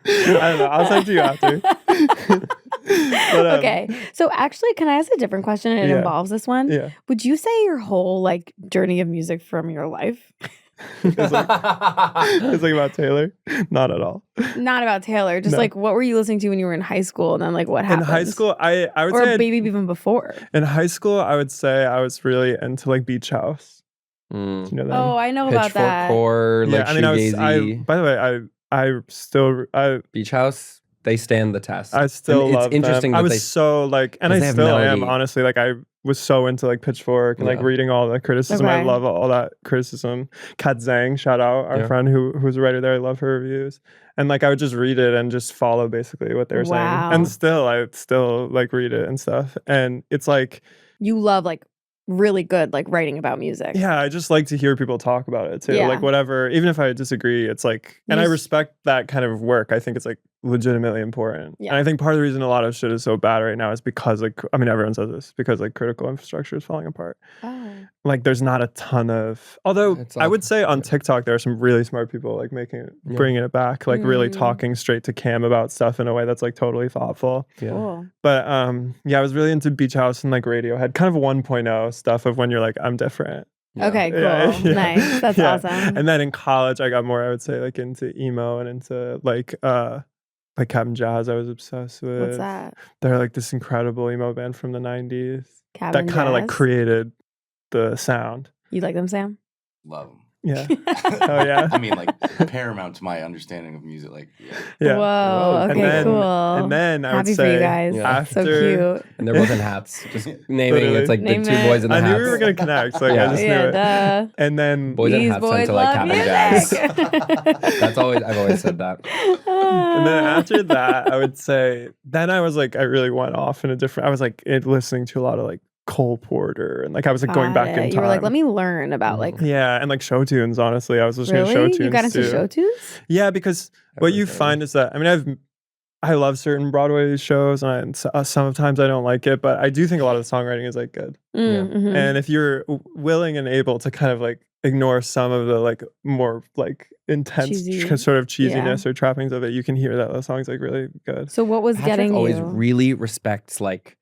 I don't know. I'll send to you after. But, okay. So actually, can I ask a different question? And it Yeah. involves this one. Yeah. Would you say your whole like journey of music from your life? It's like about Taylor? Not at all. Not about Taylor. Just No. like what were you listening to when you were in high school? And then like what In happened? high school, I would or say maybe even before. in high school, I would say I was really into like Beach House. Mm. You know that? Oh, I know about Pitchfork that. core, like I mean, shoegazy. by the way, I Beach House, they stand the test. still And love it's interesting them. I that was so like, and 'cause I they have still am, melody. honestly. Like, I was so into like Pitchfork and like Yeah. reading all the criticism. I Okay. love all that criticism. Kat Zhang, shout out our Yeah. friend who's a writer there. I love her reviews. And like, I would just read it and just follow basically what they were saying. Wow. And I still like read it and stuff. And it's like, You love like really good like writing about music. yeah, I just like to hear people talk about it too. Yeah. Like whatever, even if I disagree, it's like, and I You s- respect that kind of work. I think it's like legitimately important. Yeah. And I think part of the reason a lot of shit is so bad right now is because like, I mean, everyone says this, because like critical infrastructure is falling apart. Oh. Like there's not a ton of, although It's I all- would say on yeah. TikTok, there are some really smart people like making it, Yeah. bringing it back, like really Mm. talking straight to Cam about stuff in a way that's like totally thoughtful. Yeah. Cool. But yeah, I was really into Beach House and like Radiohead, kind of 1.0 stuff of when you're like, I'm different. Yeah. Okay, cool. Yeah, yeah. Nice. That's Yeah. awesome. And then in college, I got more, I would say, like into emo and into like Captain Jazz. I was obsessed with. What's that? They're like this incredible emo band from the '90s Cabin that kind of like Jazz? created the sound. You like them, Sam? Love them. Yeah. Oh yeah. I mean, like paramount to my understanding of music. Like, Yeah. Whoa. And Okay. then- cool. And then I would Happy for you say guys. Yeah. So after cute. And they're both in hats. Just naming. Literally. It's like Name the two it. boys in the I hats. knew we were gonna connect. Like Yeah. I just knew Yeah. it. Duh. And then Boys in These hats boys tend to like love having guys. music. I've always said that. And then after that, I would say, then I was like, I really went off in a different, I was like listening to a lot of like Cole Porter and like I was like going Got back it. in time. You were like, let me learn about like. Yeah, and like show tunes, honestly. I was listening to show Really? tunes. You got into too. show tunes? Yeah, because what you Everything. find is that, I mean, I love certain Broadway shows and sometimes I don't like it, but I do think a lot of the songwriting is like good. Mhm. And if you're willing and able to kind of like ignore some of the like more like intense Cheesy. sort of cheesiness or trappings of it, you can hear that the song's like really good. So what was Patrick getting always you? really respects like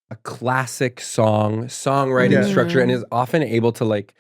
a classic songwriting Yeah. structure and is often able to like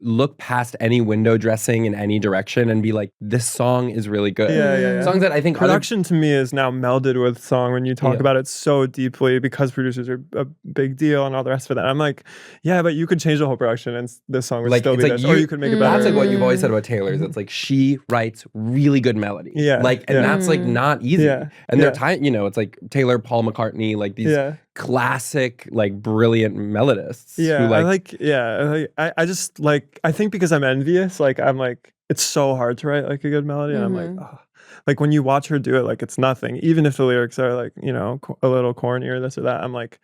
look past any window dressing in any direction and be like, this song is really good. Yeah. Songs that I think Production to me is now melded with song when you talk Yeah. about it so deeply because producers are a big deal and all the rest of it. I'm like, yeah, but you could change the whole production and this song would Like, still it's be like this, or you- you could make it better. that's like what you've always said about Taylor's. It's like she writes really good melodies. Yeah, Like, and yeah. that's like not easy. Yeah, And they're yeah. time, it's like Taylor, Paul McCartney, like these Yeah. classic, like brilliant melodists. Yeah, who, I just like, I think because I'm envious, like I'm like, it's so hard to write like a good melody. And I'm like, oh. Like when you watch her do it, like it's nothing. Even if the lyrics are like, a little corny or this or that, I'm like,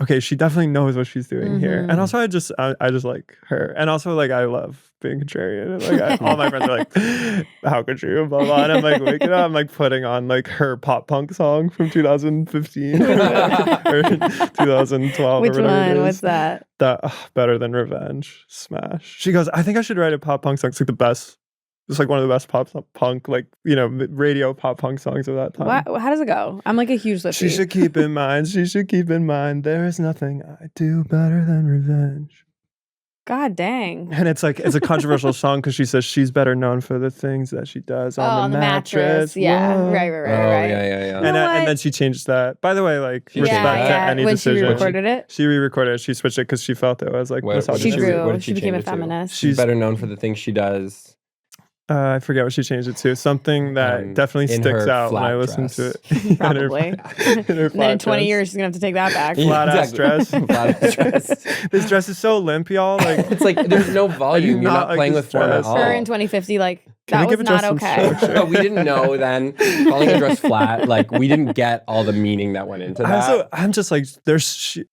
okay, she definitely knows what she's doing here. And also I just like her. And also like, I love being contrarian. And, like all my friends are like, how could you, blah, blah. And I'm like, waking up, I'm like putting on like her pop punk song from 2015 or 2012 Which or whatever it one? is. What's that? Better Than Revenge. Smash. She goes, I think I should write a pop punk song. It's like the best. It's like one of the best pop punk, like, radio pop punk songs of that time. How does it go? I'm like a huge Swiftie. She should keep in mind, there is nothing I do better than revenge. God dang. And it's like, it's a controversial song because she says she's better known for the things that she does on the mattress. Yeah. Whoa. Right. Oh, Right. yeah. You know And then what? she changed that. By the way, like, She respect changed to that? any When decision. she recorded it, She re-recorded it. She switched it because she felt it was like What she did misogynistic. what grew. did She became a change it to? feminist. She's better known for the things she does. I forget what she changed it to. Something that definitely in sticks her out when I flat listen dress. to it. Probably. In her And then in flat 20 dress. years, she's going to have to take that back. Flat ass dress. Flat ass dress. This dress is so limp, y'all. Like, It's like there's no volume. You're not not like playing this with form at dress. all. Her in 2050, like, Can we that give was a dress not some okay. structure? No, we didn't know then. Calling a dress flat, like we didn't get all the meaning that went into that. I'm just like,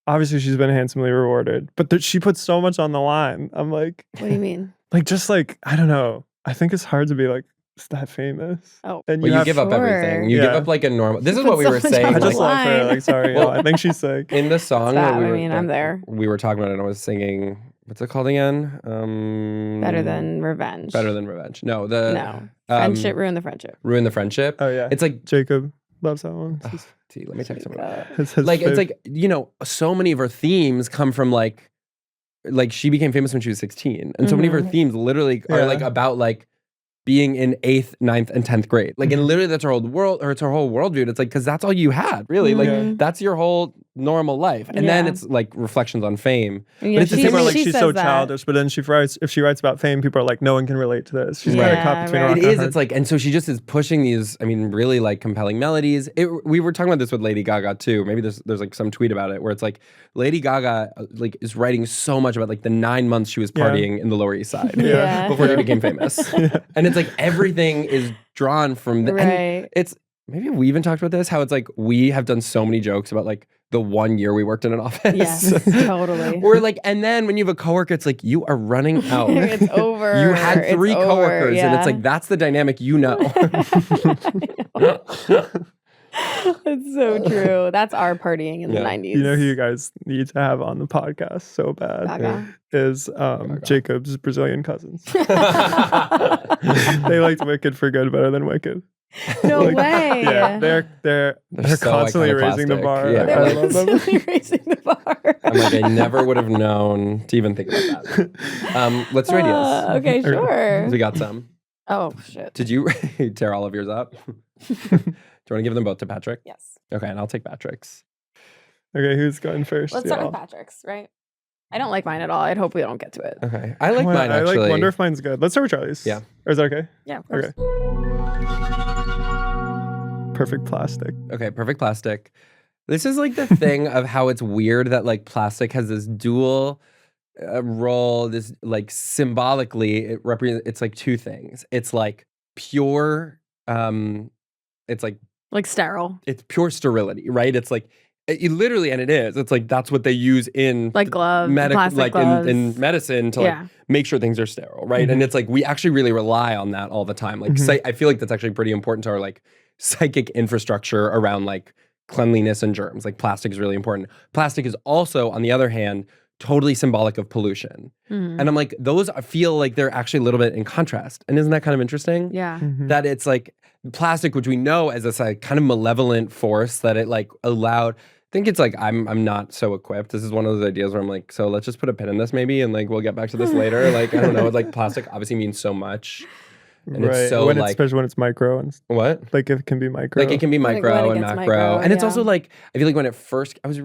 obviously she's been handsomely rewarded, but she puts so much on the line. I'm like, What do you mean? just like, I don't know. I think it's hard to be like that famous. Oh. And But you have- give up everything. You give Yeah. up like a normal. This is Put what we so were much saying. on I the just like, love her. line. Like, sorry, Well, y'all. I think she's sick. in the song Stop. that we I were, mean, I'm there. We were talking about it and I was singing. What's it called again? Better Than Revenge. Better Than Revenge. No, Friendship, ruin the friendship. Ruin the Friendship. Oh yeah, It's like Jacob loves that one. It's see, let me text him. about it. his Like it's fav- like so many of her themes come from like she became famous when she was 16 and so many of her themes literally are Yeah. like about like being in 8th, 9th, and 10th grade. Like, and literally that's her whole world, or it's her whole worldview. And it's like, because that's all you had, really. Like, Yeah. that's your whole normal life. And then Yeah. it's like reflections on fame. And, But it's the she- same where like she she's says so that. childish, but then if she writes about fame, people are like, no one can relate to this. She's kind of Yeah, caught between a right. rock It and a is. hard It's like, and so she just is pushing these, I mean, really like compelling melodies. We were talking about this with Lady Gaga too. Maybe there's like some tweet about it where it's like Lady Gaga like is writing so much about like the 9 months she was Yeah. partying in the Lower East Side Yeah. before she became famous. And it's like everything is drawn from the. and Right. it's maybe we even talked about this. How it's like we have done so many jokes about like the 1 year we worked in an office. Yes, totally. Or like, and then when you have a coworker, it's like you are running out. It's over. You had It's 3 over, coworkers, and it's yeah. like that's the dynamic, you know. It's so true. That's our partying in the Yeah. 90s. You know who you guys need to have on the podcast so bad Gaga. is Jacob's Brazilian cousins. They liked Wicked for Good better than Wicked. No Like, way. Yeah, they're so constantly raising the bar. iconoclastic. Yeah. I love them. Constantly raising the bar. I'm like, I never would have known to even think about that. Let's do ideas. Okay, sure. We got some. Oh, shit. Did you tear all of yours up? Do you want to give them both to Patrick? Yes. Okay, and I'll take Patrick's. Okay, who's going first? Let's start y'all? with Patrick's, right? I don't like mine at all. I'd hope we don't get to it. Okay. I like mine, actually. I wonder if mine's good. Let's start with Charlie's. Yeah. Or is that okay? Yeah, of course. Okay. Perfect plastic. Okay, perfect plastic. This is like the thing of how it's weird that like plastic has this dual role. This like symbolically, it represents. It's like two things. It's like pure. It's like sterile. It's pure sterility, right? It's like it literally, and it is. It's like that's what they use in like gloves, plastic gloves. In medicine to like make sure things are sterile, right? And it's like we actually really rely on that all the time. Like I feel like that's actually pretty important to our like psychic infrastructure around like cleanliness and germs. Like plastic is really important. Plastic is also, on the other hand, totally symbolic of pollution. And I'm like, those feel like they're actually a little bit in contrast. And isn't that kind of interesting? Yeah. That it's like plastic, which we know as this like kind of malevolent force that it like allowed. I think it's like I'm not so equipped. This is one of those ideas where I'm like, so let's just put a pin in this maybe, and like we'll get back to this later. Like I don't know, like plastic obviously means so much, and it's so especially when it's micro and what? Like it can be micro. Like it can be micro and macro, and it's yeah. also like I feel like when it first I was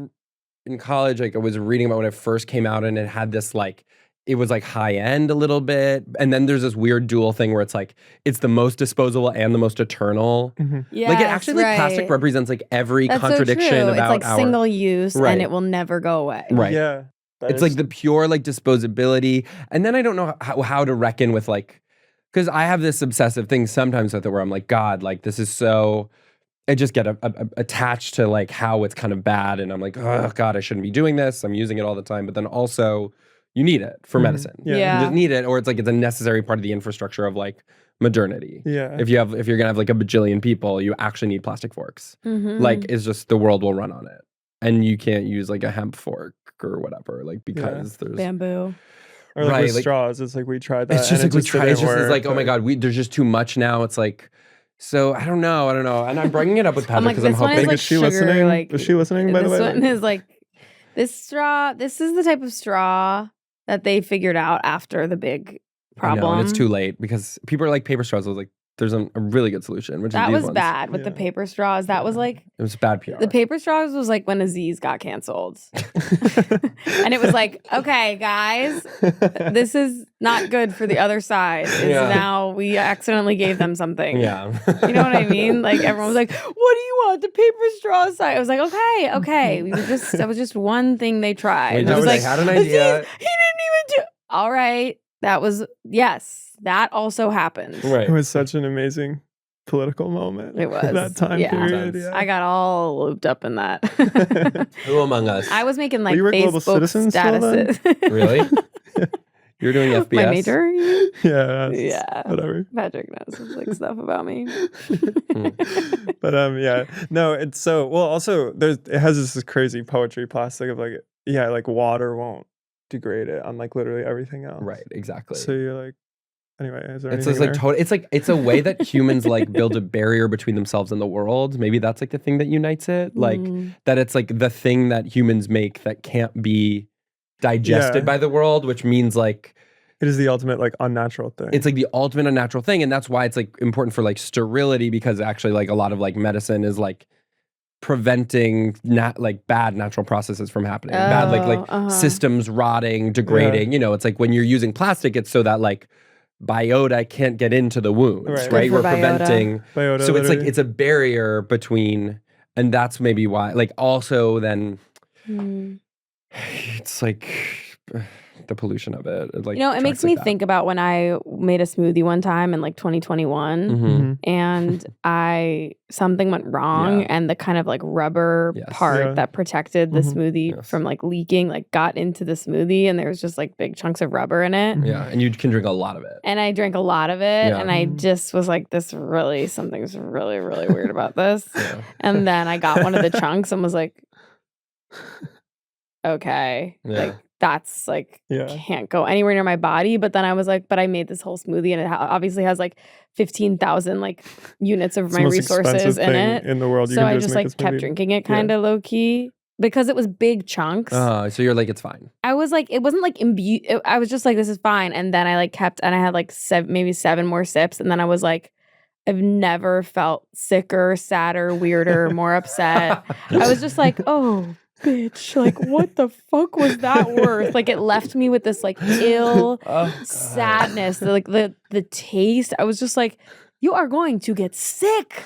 in college, like I was reading about when it first came out, and it had this like. It was like high end a little bit. And then there's this weird dual thing where it's like, it's the most disposable and the most eternal. Yeah. Like it actually like plastic represents like every contradiction so true. about it's like single use and it will never go away. Right. Yeah. It's like the pure like disposability. And then I don't know how to reckon with like, because I have this obsessive thing sometimes with it where I'm like, God, like this is so, I just get attached to like how it's kind of bad. And I'm like, oh God, I shouldn't be doing this. I'm using it all the time. But then also, you need it for medicine. Yeah. You just need it, or it's like it's a necessary part of the infrastructure of like modernity. Yeah. If you're gonna have like a bajillion people, you actually need plastic forks. Like it's just the world will run on it. And you can't use like a hemp fork or whatever, like because there's bamboo. Or like with straws. It's like we tried that. It's just and like we tried. It's just work, like, oh my God, there's just too much now. It's like so I don't know. And I'm bringing it up with Patrick because I'm hoping is she listening? Is she listening by the way? This one is like this straw, this is the type of straw that they figured out after the big problem. I know, and it's too late because people are like paper straws. I was like, there's a really good solution. Which that is these was ones. bad with the paper straws. That was like it was bad PR. The paper straws was like when Aziz got canceled, and it was like, okay, guys, this is not good for the other side. Now we accidentally gave them something. Yeah, you know what I mean? Like everyone was like, "What do you want? The paper straw side?" I was like, okay. We were just that was just one thing they tried. Wait, it was like, had an idea. Aziz, he didn't even do. All right, that was yes. That also happened. Right. It was such an amazing political moment. It was. That time period. Yeah. I got all looped up in that. Who among us? I was making like you were Facebook statuses. Really? You were doing FBS? My major? Yeah. Whatever. Patrick knows like stuff about me. But yeah. No, it's so well also it has this crazy poetry plastic of like like water won't degrade it on like literally everything else. Right, exactly. So you're like anyway, is there it's just like it's a way that humans like build a barrier between themselves and the world. Maybe that's like the thing that unites it. Like that it's like the thing that humans make that can't be digested by the world, which means like it is the ultimate like unnatural thing. It's like the ultimate unnatural thing. And that's why it's like important for like sterility, because actually like a lot of like medicine is like preventing like bad natural processes from happening. Bad like systems rotting, degrading. You know, it's like when you're using plastic, it's so that like biota can't get into the wounds, right? We're preventing. Biota, so literally. it's like it's a barrier between, and that's maybe why. Like also then, it's like the pollution of it. Like, it makes me think about when I made a smoothie one time in like 2021, and something went wrong, and the kind of like rubber part that protected the smoothie from like leaking like got into the smoothie, and there was just like big chunks of rubber in it. Yeah, and you can drink a lot of it. And I drank a lot of it, and I just was like, something's really, really weird about this. And then I got one of the chunks and was like, okay, like that's like can't go anywhere near my body. But then I was like, but I made this whole smoothie, and it obviously has like 15,000 like units of my resources in it in the world. So I just like kept drinking it kind of low key because it was big chunks. So you're like, it's fine. I was like, it wasn't like I was just like, this is fine. And then I like kept, and I had like maybe 7 more sips, and then I was like, I've never felt sicker, sadder, weirder, more upset. I was just like, oh, bitch. Like, what the fuck was that worth? Like, it left me with this like ill sadness. Like the taste. I was just like, you are going to get sick.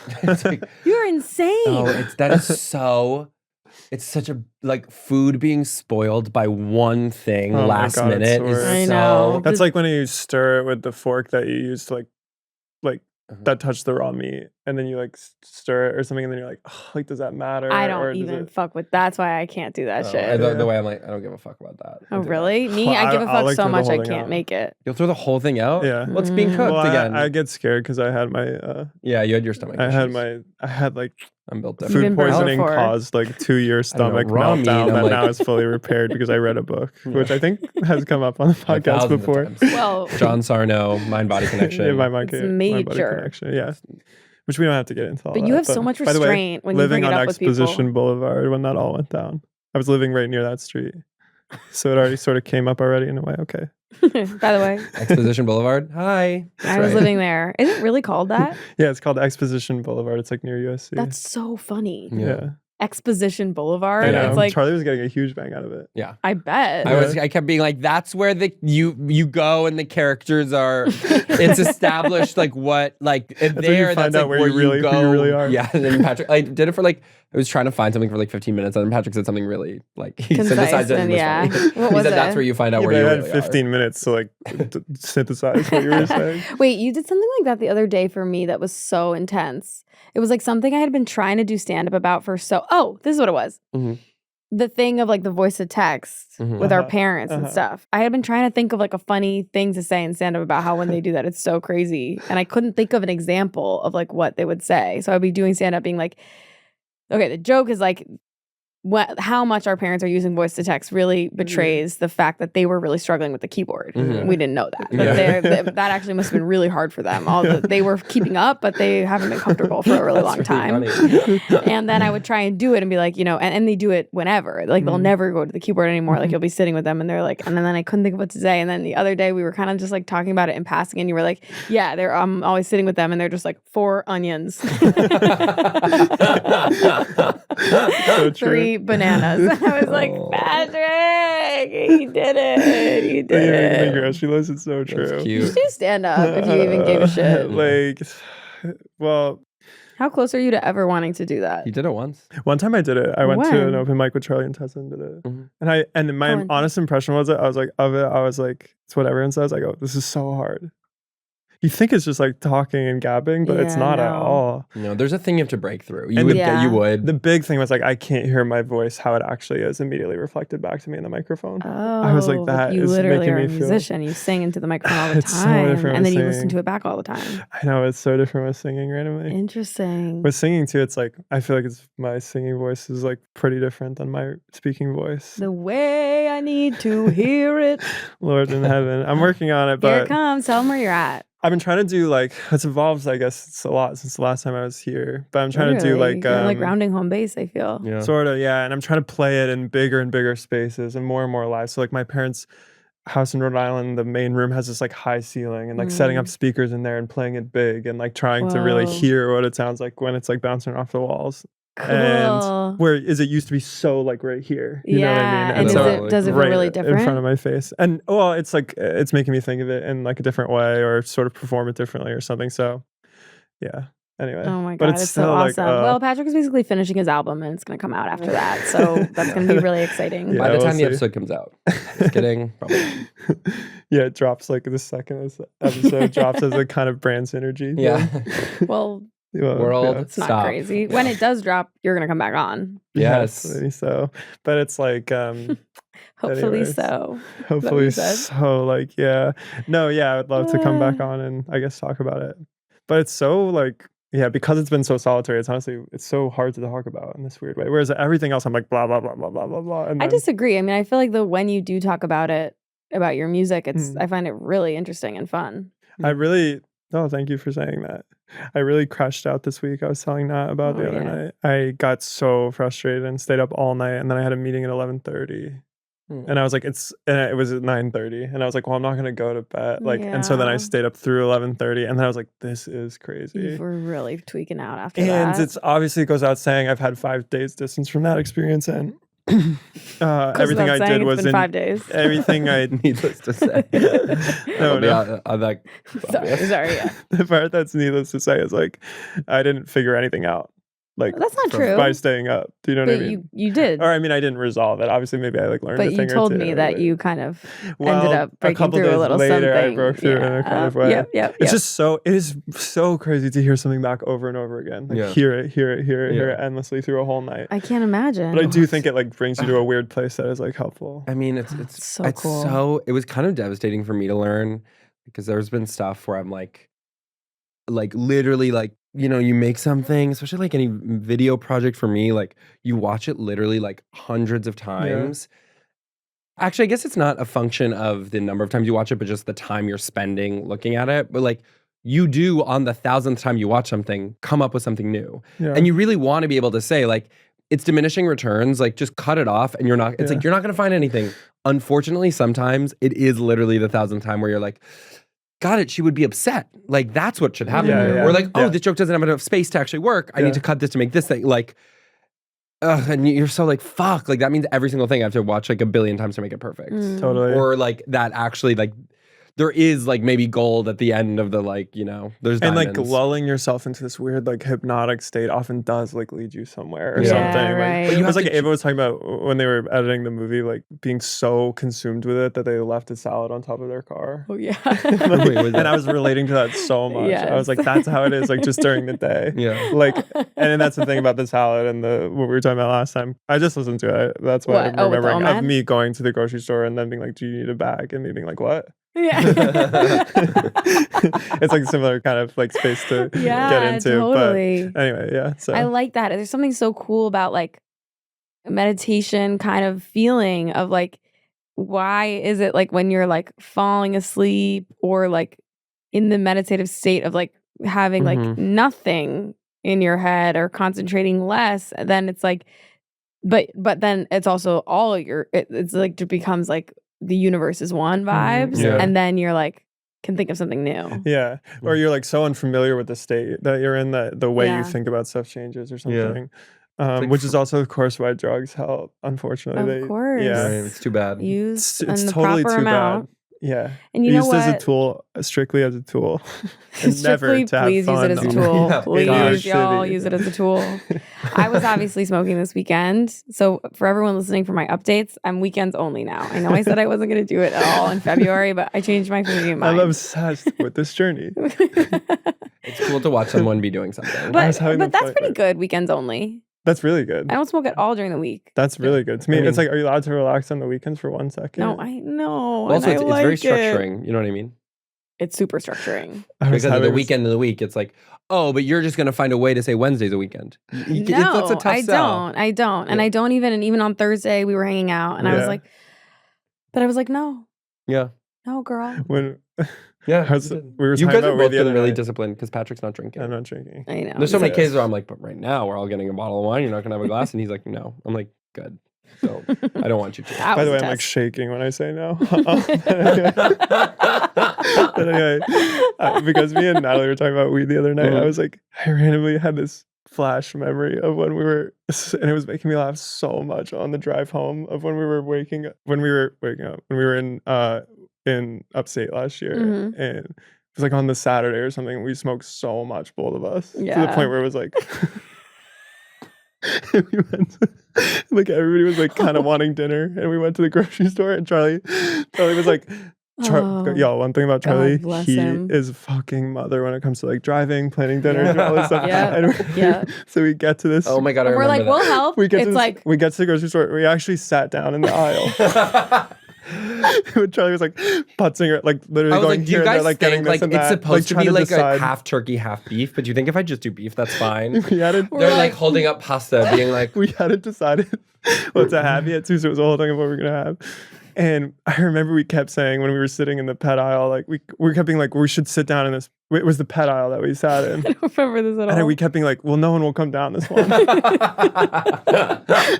You're insane. That is so. It's such a like food being spoiled by one thing last minute. I know. That's like when you stir it with the fork that you use to like that touched the raw meat, and then you like stir it or something, and then you're like, oh, like, does that matter? I don't even fuck with. That's why I can't do that shit. The way I'm like, I don't give a fuck about that. Oh really? Me, I give a fuck so much I can't make it. You'll throw the whole thing out? Yeah. Well, it's being cooked again. I get scared because I had my yeah, you had your stomach. I had like I'm built different. Food poisoning caused like 2-year stomach meltdown that now is fully repaired because I read a book, which I think has come up on the podcast before. Well, John Sarno, Mind Body Connection. Yeah, it's major. Mind Body Connection. Yeah. Which we don't have to get into all but that. You have so much restraint when you bring it up with people. Living on Exposition Boulevard when that all went down. I was living right near that street. So it already sort of came up already in a way. Okay. By the way. Exposition Boulevard. Hi. I was living there. Is it really called that? Yeah, it's called Exposition Boulevard. It's like near USC. That's so funny. Yeah. Exposition Boulevard. I know. It's like Charlie was getting a huge bang out of it. Yeah. I bet. I kept being like, that's where you go and the characters are it's established like what like that's there that's like where you really go. Who you really are. Yeah. And then Patrick I did it for like I was trying to find something for like 15 minutes and then Patrick said something really like he synthesized it and yeah. What was he said that's where you find out where you really had 15 minutes to like synthesize what you were saying. Wait, you did something like that the other day for me that was so intense. It was like something I had been trying to do stand-up about for this is what it was. Mm-hmm. The thing of like the voice to text with our parents and stuff. I had been trying to think of like a funny thing to say in stand-up about how when they do that, it's so crazy. And I couldn't think of an example of like what they would say. So I'd be doing stand-up being like, okay, the joke is like, how much our parents are using voice to text really betrays the fact that they were really struggling with the keyboard. We didn't know that. But that actually must have been really hard for them. They were keeping up, but they haven't been comfortable for a really long time. And then I would try and do it and be like, and they do it whenever. Like they'll never go to the keyboard anymore. Like you'll be sitting with them and they're like, and then I couldn't think of what to say. And then the other day we were kind of just like talking about it in passing and you were like, yeah, I'm always sitting with them and they're just like 4 onions. So true. 3 bananas. I was like, Patrick, he did it. He did it. She knows it's so true. That's cute. You should do stand up if you even gave a shit. Like, well, how close are you to ever wanting to do that? You did it once. one time I did it. I went to an When? open mic with Charlie and Tessa and did it. And my honest impression was I was like, it's what everyone says. I go, this is so hard. You think it's just like talking and gabbing, but it's not at all. No, there's a thing you have to break through. You would. The big thing was like, I can't hear my voice how it actually is immediately reflected back to me in the microphone. Oh, I was like, that you is literally making are me a feel. musician. You sing into the microphone all the It's so time, different and with then you listen singing. to it back all the time. I know, it's so different with singing randomly. Interesting. With singing too, it's like, I feel like my singing voice is like pretty different than my speaking voice. The way I need to hear it. Lord in heaven. I'm working on it, Here but it comes. Tell them where you're at. I've been trying to do like, it's evolved, I guess it's a lot since the last time I was here, but I'm trying to do like, You're like rounding home base, I feel. Yeah. sort of, yeah. And I'm trying to play it in bigger and bigger spaces and more live. So like my parents' house in Rhode Island, the main room has this like high ceiling and like setting up speakers in there and playing it big and like trying to really hear what it sounds like when it's like bouncing off the walls. Cool. And where is it used to be so like right here, you know what I mean? And so does it feel really different? In front of my face. And well, it's like, it's making me think of it in like a different way or sort of perform it differently or something. So yeah. Anyway. Oh my but God, it's it's so still awesome. like, Well, Patrick is basically finishing his album and it's going to come out after that. So that's going to be really exciting. Yeah, By the we'll time the see. episode comes out. Just kidding. Probably. Yeah, it drops like the second episode drops as a kind of brand synergy. Yeah. Well, World. Yeah. it's not Stop. crazy. When it does drop, you're going to come back on. Yes. So, but it's like, Hopefully anyways. so. hopefully you said? so like, yeah. No, yeah, I would love to come back on and I guess talk about it. But it's so like, yeah, because it's been so solitary, it's so hard to talk about in this weird way. Whereas everything else, I'm like, blah, blah, blah, blah, blah, blah, blah. And I then, disagree. I mean, I feel like when you do talk about it, about your music, I find it really interesting and fun. thank you for saying that. I really crashed out this week. I was telling Nat about the other night. I got so frustrated and stayed up all night. And then I had a meeting at 11:30. And I was like, it was at 9:30. And I was like, well, I'm not going to go to bed. And so then I stayed up through 11:30. And then I was like, this is crazy. You were really tweaking out after that. And it's obviously, it goes out saying I've had 5 days distance from that experience. And everything I did was in in 5 days. everything I Needless to say. no. Sorry, yeah. The part that's needless to say is like I didn't figure anything out. Like That's not true. by staying up. Do you know what I But mean? you did. Or I mean, I didn't resolve it. Obviously, maybe I like learned a But thing or you two. told me that but- you kind of Well, ended up a breaking couple through days a little later, something. I broke through in a kind of way. Yep. It's just so. It is so crazy to hear something back over and over again. Like Yeah. hear it endlessly through a whole night. I can't imagine. But I do think it like brings you to a weird place that is like helpful. I mean, it's so cool. so it was kind of devastating for me to learn because there's been stuff where I'm like literally like, you know, you make something, especially like any video project for me, like you watch it literally like hundreds of times. Actually, I guess it's not a function of the number of times you watch it, but just the time you're spending looking at it. But like you do on the 1,000th time you watch something, come up with something new. Yeah. And you really want to be able to say like, it's diminishing returns, like just cut it off and you're not, it's like, you're not going to find anything. Unfortunately, sometimes it is literally the 1,000th time where you're like, got it, she would be upset. Like that's what should happen here. Or like, this joke doesn't have enough space to actually work. I need to cut this to make this thing. Like, and you're so like, fuck. Like that means every single thing I have to watch like 1 billion times to make it perfect. Totally. Or like that actually like there is like maybe gold at the end of the like, you know, there's and diamonds. like lulling yourself into this weird like hypnotic state often does like lead you somewhere or Yeah. something. Right. Like, But it was like Ava was talking about when they were editing the movie, like being so consumed with it that they left a salad on top of their car. Oh yeah. And I was relating to that so much. I was like, that's how it is, like just during the day. Yeah. Like, and then that's the thing about the salad and the what we were talking about last time. I just listened to it. That's why What? I'm With the remembering of OMAD? me going to the grocery store and then being like, do you need a bag? And me being like, what? Yeah. It's like a similar kind of like space to Yeah, get into. totally. But anyway, yeah. So I like that. There's something so cool about like meditation kind of feeling of like, why is it like when you're like falling asleep or like in the meditative state of like having like nothing in your head or concentrating less, then it's like, but then it's also all your, it's like it becomes like the universe is one vibes. Yeah. And then you're like, can think of something new. yeah. Or you're like so unfamiliar with the state that you're in that the way Yeah. you think about stuff changes or Yeah. something. like Which is also, of course, why drugs help. Unfortunately, Of course. Yeah, Right, it's too bad. Use it's in the totally proper too amount. bad. Yeah, And you know used what? as a tool, strictly as a tool, and Strictly, never to have please use fun. it as a on tool. Yeah, Please, gosh. y'all, Shitty. use it as a tool. I was obviously smoking this weekend. So for everyone listening for my updates, I'm weekends only now. I know I said I wasn't going to do it at all in February, but I changed my freaking mind. I'm obsessed with this journey. It's cool to watch someone be doing something. I was having but a that's fight pretty with- good, weekends only. That's really good. I don't smoke at all during the week. That's really good. To me, I mean- it's like, are you allowed to relax on the weekends for 1 second? No, I know. Also, and it's I very like it. structuring. You know what I mean? It's super structuring. I was Because of the having- weekend of the week, it's like, oh, but you're just gonna find a way to say Wednesday's a weekend. No, That's a tough I sell. don't. I don't. And Yeah. I don't even on Thursday, we were hanging out and I was Yeah. like, but I was like, no, Yeah, no, girl. When yeah. I was- we were you talking guys about are weed both the been other really night. disciplined because Patrick's not drinking. I'm not drinking. I know. There's so many Yes. cases where I'm like, but right now we're all getting a bottle of wine. You're not gonna have a glass, and he's like, no. I'm like, good. So I don't want you to. That By the way, was a I'm like test. shaking when I say no. But anyway, because me and Natalie were talking about weed the other night, I was like, I randomly had this flash memory of when we were, and it was making me laugh so much on the drive home of when we were waking up, when we were in upstate last year, Mhm. and it was like on the Saturday or something. We smoked so much, both of us, to the Yeah. point where it was like. We went to, like everybody was like kind of wanting dinner, and we went to the grocery store, and Charlie was like, Oh, yo, one thing about Charlie, bless he him. is fucking mother when it comes to like driving, planning dinner, and all this stuff. Yeah, And yeah. So we get to this. Oh my god, I And we're remember like, we'll help. we get It's to like, we get to the grocery store. We actually sat down in the aisle. that. When Charlie was like putzing her, like literally I was going like, do here you and there, guys like think getting this like and it's that, supposed to trying be like decide. a half turkey, half beef? But do you think if I just do beef, that's fine? We hadn't. We're They're like- like holding up pasta, being like, We hadn't decided what to have yet too, so it was a whole thing of what we were gonna have. And I remember we kept saying when we were sitting in the pet aisle, like we kept being like, we should sit down in this. It was the pet aisle that we sat in. I don't remember this at all. And we kept being like, well, no one will come down this one.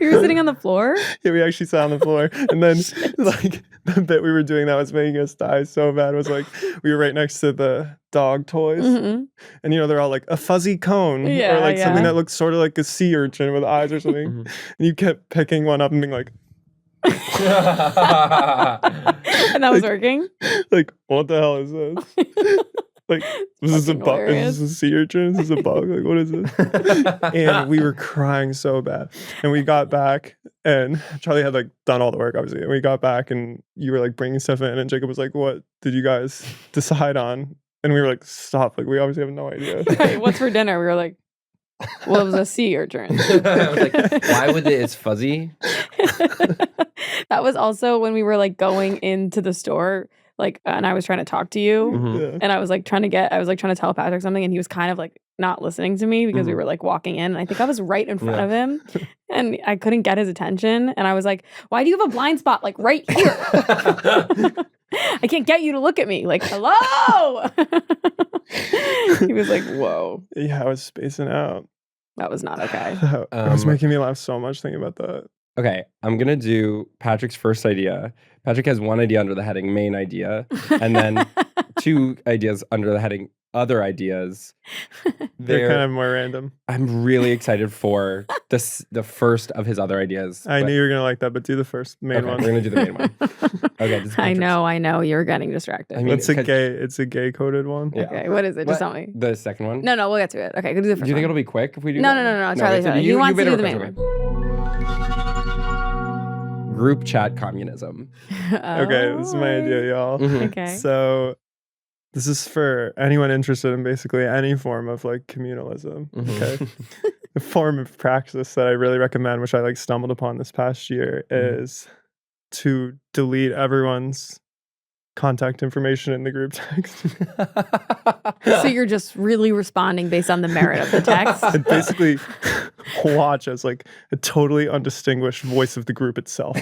You were sitting on the floor? Yeah, we actually sat on the floor. And then like the bit we were doing that was making us die so bad was like we were right next to the dog toys. Mm-hmm. And they're all like a fuzzy cone or like something that looks sort of like a sea urchin with eyes or something. And you kept picking one up and being like, and that was working? Like, what the hell is this? Like, was this a bug? Is this a sea urchin? Is this a bug? Like, what is this? And we were crying so bad. And we got back, and Charlie had like done all the work, obviously. And we got back, and you were like bringing stuff in, and Jacob was like, "What did you guys decide on?" And we were like, "Stop! Like, we obviously have no idea." Right, what's for dinner? We were like, well, it was a sea urchin. I was like, why would it's fuzzy? That was also when we were like going into the store, like, and I was trying to talk to you, and I was like trying to tell Patrick something, and he was kind of like not listening to me because we were like walking in, and I think I was right in front of him, and I couldn't get his attention, and I was like, why do you have a blind spot like right here? I can't get you to look at me. Like, hello. He was like, whoa. Yeah, I was spacing out. That was not okay. It was making me laugh so much thinking about that. Okay, I'm going to do Patrick's first idea. Patrick has one idea under the heading main idea, and then 2 ideas under the heading other ideas. They're kind of more random. I'm really excited for the first of his other ideas. I knew you were going to like that, but do the first main one. We're going to do the main one. Okay, this is I know. You're getting distracted. I mean, it's a gay coded one. Yeah. Okay, what is it? Just tell me. The second one? No, we'll get to it. Okay, go do the first one. Do you think it'll be quick if we do No, that? no. Charlie. He wants to do the main one. Group chat communism. Okay, this is my idea, y'all. Okay. So this is for anyone interested in basically any form of like communalism. Okay. The form of practice that I really recommend, which I like stumbled upon this past year, is to delete everyone's contact information in the group text. So you're just really responding based on the merit of the text? And basically watch as like a totally undistinguished voice of the group itself.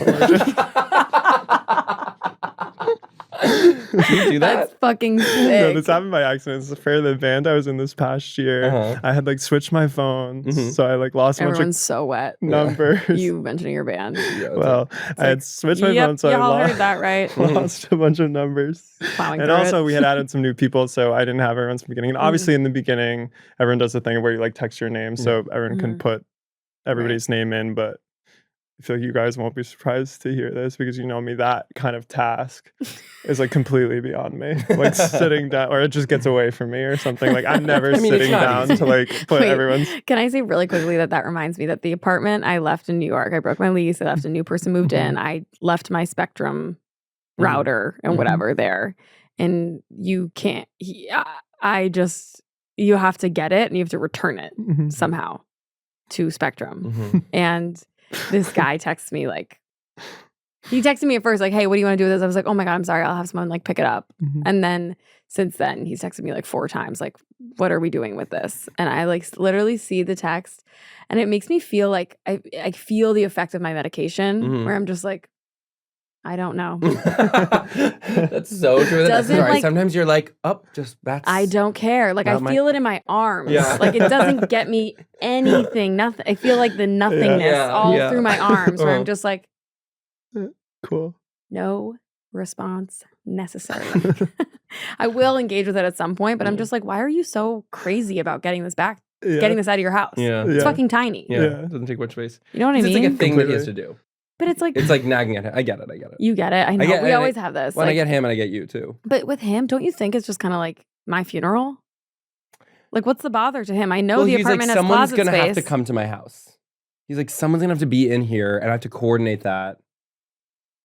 Do you do that? That's fucking sick. No, this happened by accident. It's for the band I was in this past year. I had like switched my phone, so I like lost a bunch Everyone's of so wet. numbers. You mentioning your band. Well, I had switched my phone, so y'all I heard that, right? lost a bunch of numbers. Plowing And through also, it. we had added some new people, so I didn't have everyone's beginning. And obviously, in the beginning, everyone does the thing where you like text your name, so everyone can put everybody's name in. But I feel like you guys won't be surprised to hear this because you know me. That kind of task is like completely beyond me. Like sitting down, or it just gets away from me, or something. Like I'm never sitting down to like put everyone's. Can I say really quickly that reminds me that the apartment I left in New York, I broke my lease. I left, a new person moved in. I left my Spectrum router and whatever there, and you can't. You have to get it and you have to return it somehow to Spectrum. And this guy texts me like, he texted me at first like, hey, what do you want to do with this? I was like, oh my God, I'm sorry. I'll have someone like pick it up. And then since then he's texted me like 4 times, like, what are we doing with this? And I like literally see the text and it makes me feel like I feel the effect of my medication where I'm just like, I don't know. That's so true. That's right. Like, sometimes you're like, I don't care. Like I feel it in my arms. Yeah. Like it doesn't get me anything, nothing. I feel like the nothingness all through my arms where I'm just like, cool. No response necessary. I will engage with it at some point, but I'm just like, why are you so crazy about getting this back? Getting this out of your house. Yeah. It's fucking tiny. Yeah. It doesn't take much space. You know what I mean? It's like a thing that he has to do. But it's like nagging at him. I get it. You get it. I know. We always have this. When I get him and I get you too. But with him, don't you think it's just kind of like my funeral? Like, what's the bother to him? I know the apartment has closet space. Someone's gonna have to come to my house. He's like, someone's gonna have to be in here, and I have to coordinate that.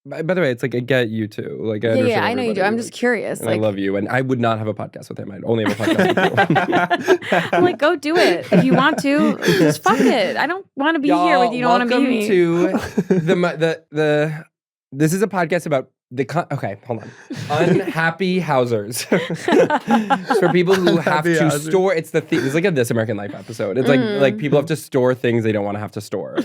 By the way, it's like I get you too. Like, I know you do. I'm just curious. Like, I love you, and I would not have a podcast with him. I'd only have a podcast with you. I'm like, go do it if you want to. Just fuck it. I don't want to be here with you. Don't want to be me. Welcome to the. This is a podcast about Okay, hold on. Unhappy housers. It's for people who have Unhappy to housers. store. It's like a This American Life episode. It's like people have to store things they don't want to have to store.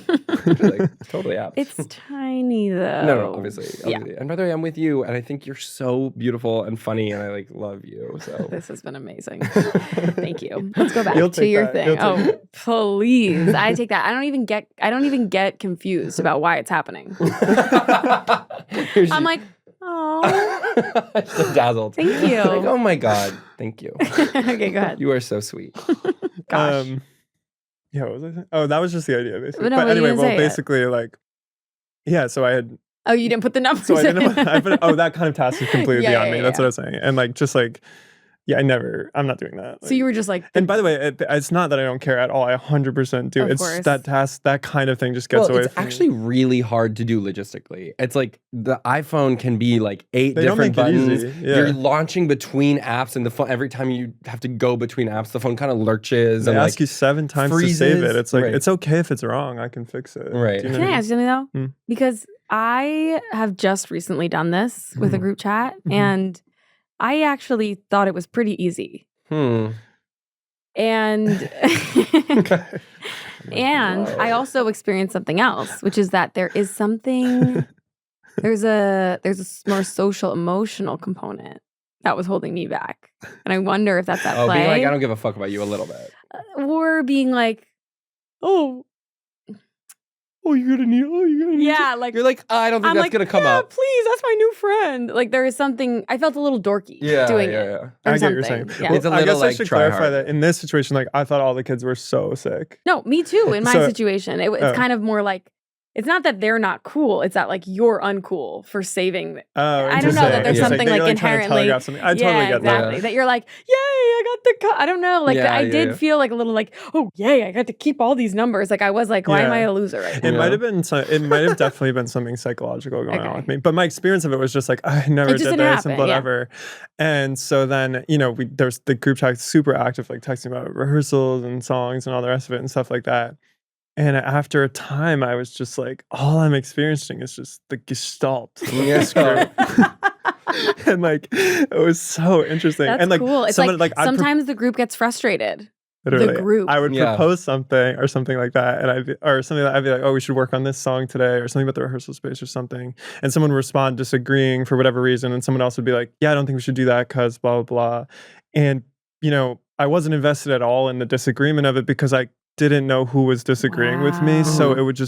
Like, totally apt. It's tiny though. No, obviously. Yeah. And by the way, I'm with you, and I think you're so beautiful and funny, and I like love you. So This has been amazing. Thank you. Let's go back You'll to take your that. thing. You'll take Oh, please. I take that. I don't even get confused about why it's happening. I'm like, oh, so dazzled. thank you. Like, oh my God, thank you. Okay, go ahead. You are so sweet. Gosh. Yeah, what was I saying? Oh, that was just the idea, basically. No, but you anyway, didn't well, say it. basically, like, yeah. So I had. Oh, you didn't put the numbers So I in. didn't. That kind of task is completely Yeah, beyond yeah, me. That's yeah. what I was saying. And like, just like, yeah, I'm not doing that. So you were just like, And by the way, it's not that I don't care at all. I 100% do. Of It's course. that task, that kind of thing just gets away It's from me. actually really hard to do logistically. It's like the iPhone can be like 8 They don't different make it buttons. easy. Yeah. You're launching between apps, and the phone every time you have to go between apps, the phone kind of lurches. They and ask like, you 7 times to save freezes. it. It's like, Right. it's okay if it's wrong. I can fix it. Right. Do you know can what I I ask you something though? Mm. Because I have just recently done this with a group chat, Mhm. and I actually thought it was pretty easy. Hmm. And and I also experienced something else, which is that there is something there's a more social emotional component that was holding me back. And I wonder if that's at Oh, play. being like, I don't give a fuck about you a little bit. Or being like, oh, you're gonna need. yeah, like You're like, I don't think I'm that's like, gonna come yeah, up. please, that's my new friend. Like there is something I felt a little dorky doing it. yeah. Or I get what you're something. saying. Yeah. It's a I little guess I like should try clarify hard. that in this situation, like I thought all the kids were so sick. No, me too. In my So- situation, it's oh. kind of more like it's not that they're not cool. It's that like you're uncool for saving. Oh, I don't know that interesting. there's It's something they're, like trying to inherently. telegraph something. I totally yeah, get exactly. that. That you're like, yay, I got the. I don't know. Like Yeah, I yeah, did yeah. feel like a little like, oh yay, I got to keep all these numbers. Like I was like, why am I Yeah. a loser right It now? Yeah. might have been. It might have definitely been something psychological going on Okay. with me. But my experience of it was just like I never It just did didn't this happen, and yeah. whatever. And so then there's the group chat super active, like texting about rehearsals and songs and all the rest of it and stuff like that. And after a time, I was just like, all I'm experiencing is just the gestalt of this group. And like, it was so interesting. That's and like, cool. It's someone, like I'd sometimes the group gets frustrated. literally, group. I would Yeah. propose something or something like that, and I'd be like, oh, we should work on this song today, or something about the rehearsal space or something. And someone would respond disagreeing for whatever reason, and someone else would be like, yeah, I don't think we should do that because blah blah blah. And I wasn't invested at all in the disagreement of it because I didn't know who was disagreeing with me. So Wow. it would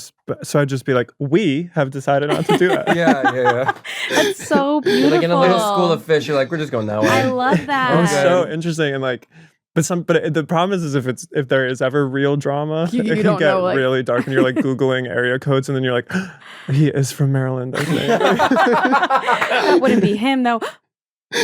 I'd just be like, we have decided not to do that. Yeah. That's so You're beautiful. like in a little school of fish. You're like, we're just going that way. I love that. It was Okay. so interesting and like. But the problem is if there is ever real drama, You it can don't get know, like- really dark, and you're like googling area codes, and then you're like, he is from Maryland, I think. That wouldn't be him though.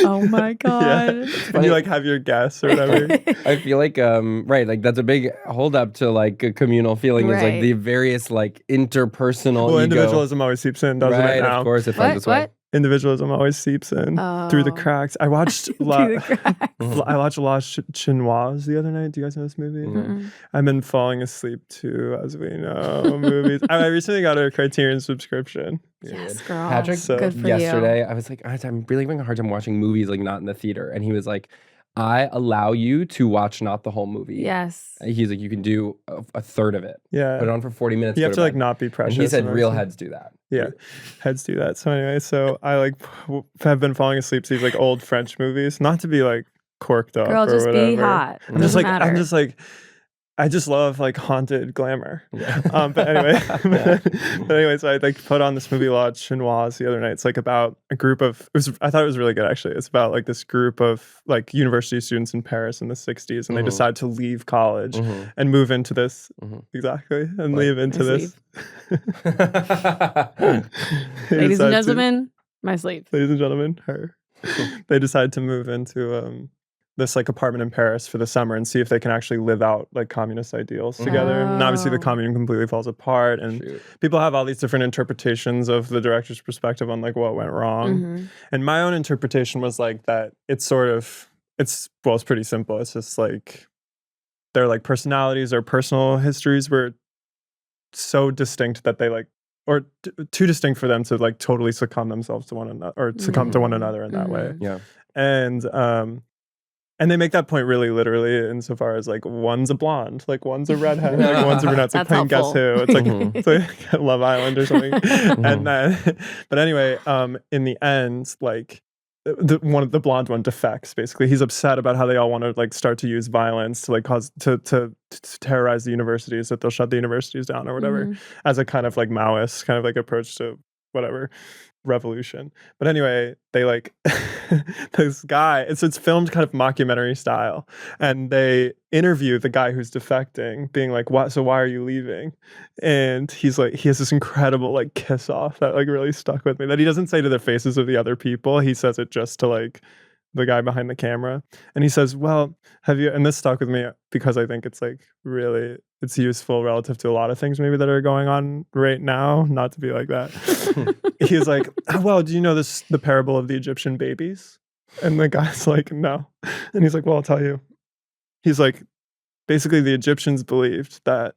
Oh my god. And funny. you like have your guess or whatever. I feel like right, like that's a big hold up to like a communal feeling is like Right. the various like interpersonal Well, ego. individualism always seeps in, doesn't right, it? Now, of course it finds What? its way. What? individualism always seeps in through the Oh. cracks. I watched Through the cracks. I watched La Chinoise the other night. Do you guys know this movie? Mm-mm. I've been falling asleep too, as we know, movies. I recently got a Criterion subscription. Yes, girl. Patrick, So- Good for yesterday, I was like, I'm really having a hard time watching movies like not in the theater. And he was like, I allow you to watch not the whole movie. you. Yes. He's like, you can do a third of it. Yeah. Put it on for 40 minutes. You go have to like bed. not be And precious. he said and real everything. heads do that. Yeah, heads do that. So anyway, so I like have been falling asleep to these like old French movies, not to be like corked up Girl, or just whatever. be hot. I'm just like Doesn't matter. I just love like haunted glamour. Yeah. But anyway, Yeah. but anyway, so I like put on this movie La Chinoise the other night. It's like about a group of. I thought it was really good actually. It's about like this group of like university students in Paris in the '60s, and they Mhm. decide to leave college Mhm. and move into this Mhm. exactly and Like, leave into nice this. They Ladies and decide to- gentlemen, my sleep. ladies and gentlemen, her. They decide to move into this like apartment in Paris for the summer and see if they can actually live out like communist ideals together. And obviously the Oh. commune completely falls apart, and Shoot. people have all these different interpretations of the director's perspective on like what went wrong. Mhm. And my own interpretation was like that it's pretty simple. It's just like their like personalities or personal histories were so distinct that they like or too distinct for them to like totally succumb themselves to one another or succumb to one another in that way. Yeah. And they make that point really literally insofar as like one's a blonde, like one's a redhead, like one's a brunette. It's like playing Guess Who. It's like, it's like Love Island or something. And then, but anyway, in the end, like the blonde one defects. Basically, he's upset about how they all want to like start to use violence to like cause to terrorize the universities, that they'll shut the universities down or whatever, as a kind of like Maoist kind of like approach to whatever revolution. But anyway, they like this guy, it's filmed kind of mockumentary style, and they interview the guy who's defecting, being like, "What? So why are you leaving?" And he's like, he has this incredible like kiss off that like really stuck with me, that he doesn't say to the faces of the other people. He says it just to like the guy behind the camera, and he says, "Well, have you?" And this stuck with me because I think it's like really, it's useful relative to a lot of things maybe that are going on right now. Not to be like that. He's like, "Well, do you know the parable of the Egyptian babies?" And the guy's like, "No." And he's like, "Well, I'll tell you." He's like, basically the Egyptians believed that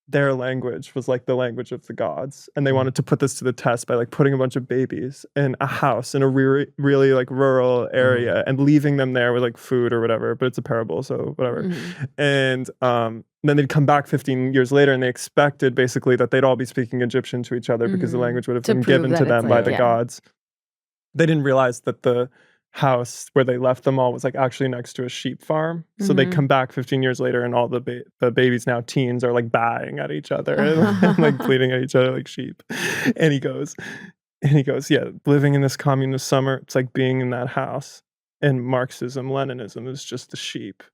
their language was like the language of the gods, and they wanted to put this to the test by like putting a bunch of babies in a house in a really like rural area and leaving them there with like food or whatever, but it's a parable, so whatever. And then they'd come back 15 years later, and they expected basically that they'd all be speaking Egyptian to each other because the language would have been given to them by the gods. They didn't realize that the house where they left them all was like actually next to a sheep farm. So they come back 15 years later, and all the babies, now teens, are like baaing at each other and like bleating at each other like sheep. And he goes, "Yeah, living in this communist summer, it's like being in that house. And Marxism, Leninism is just the sheep."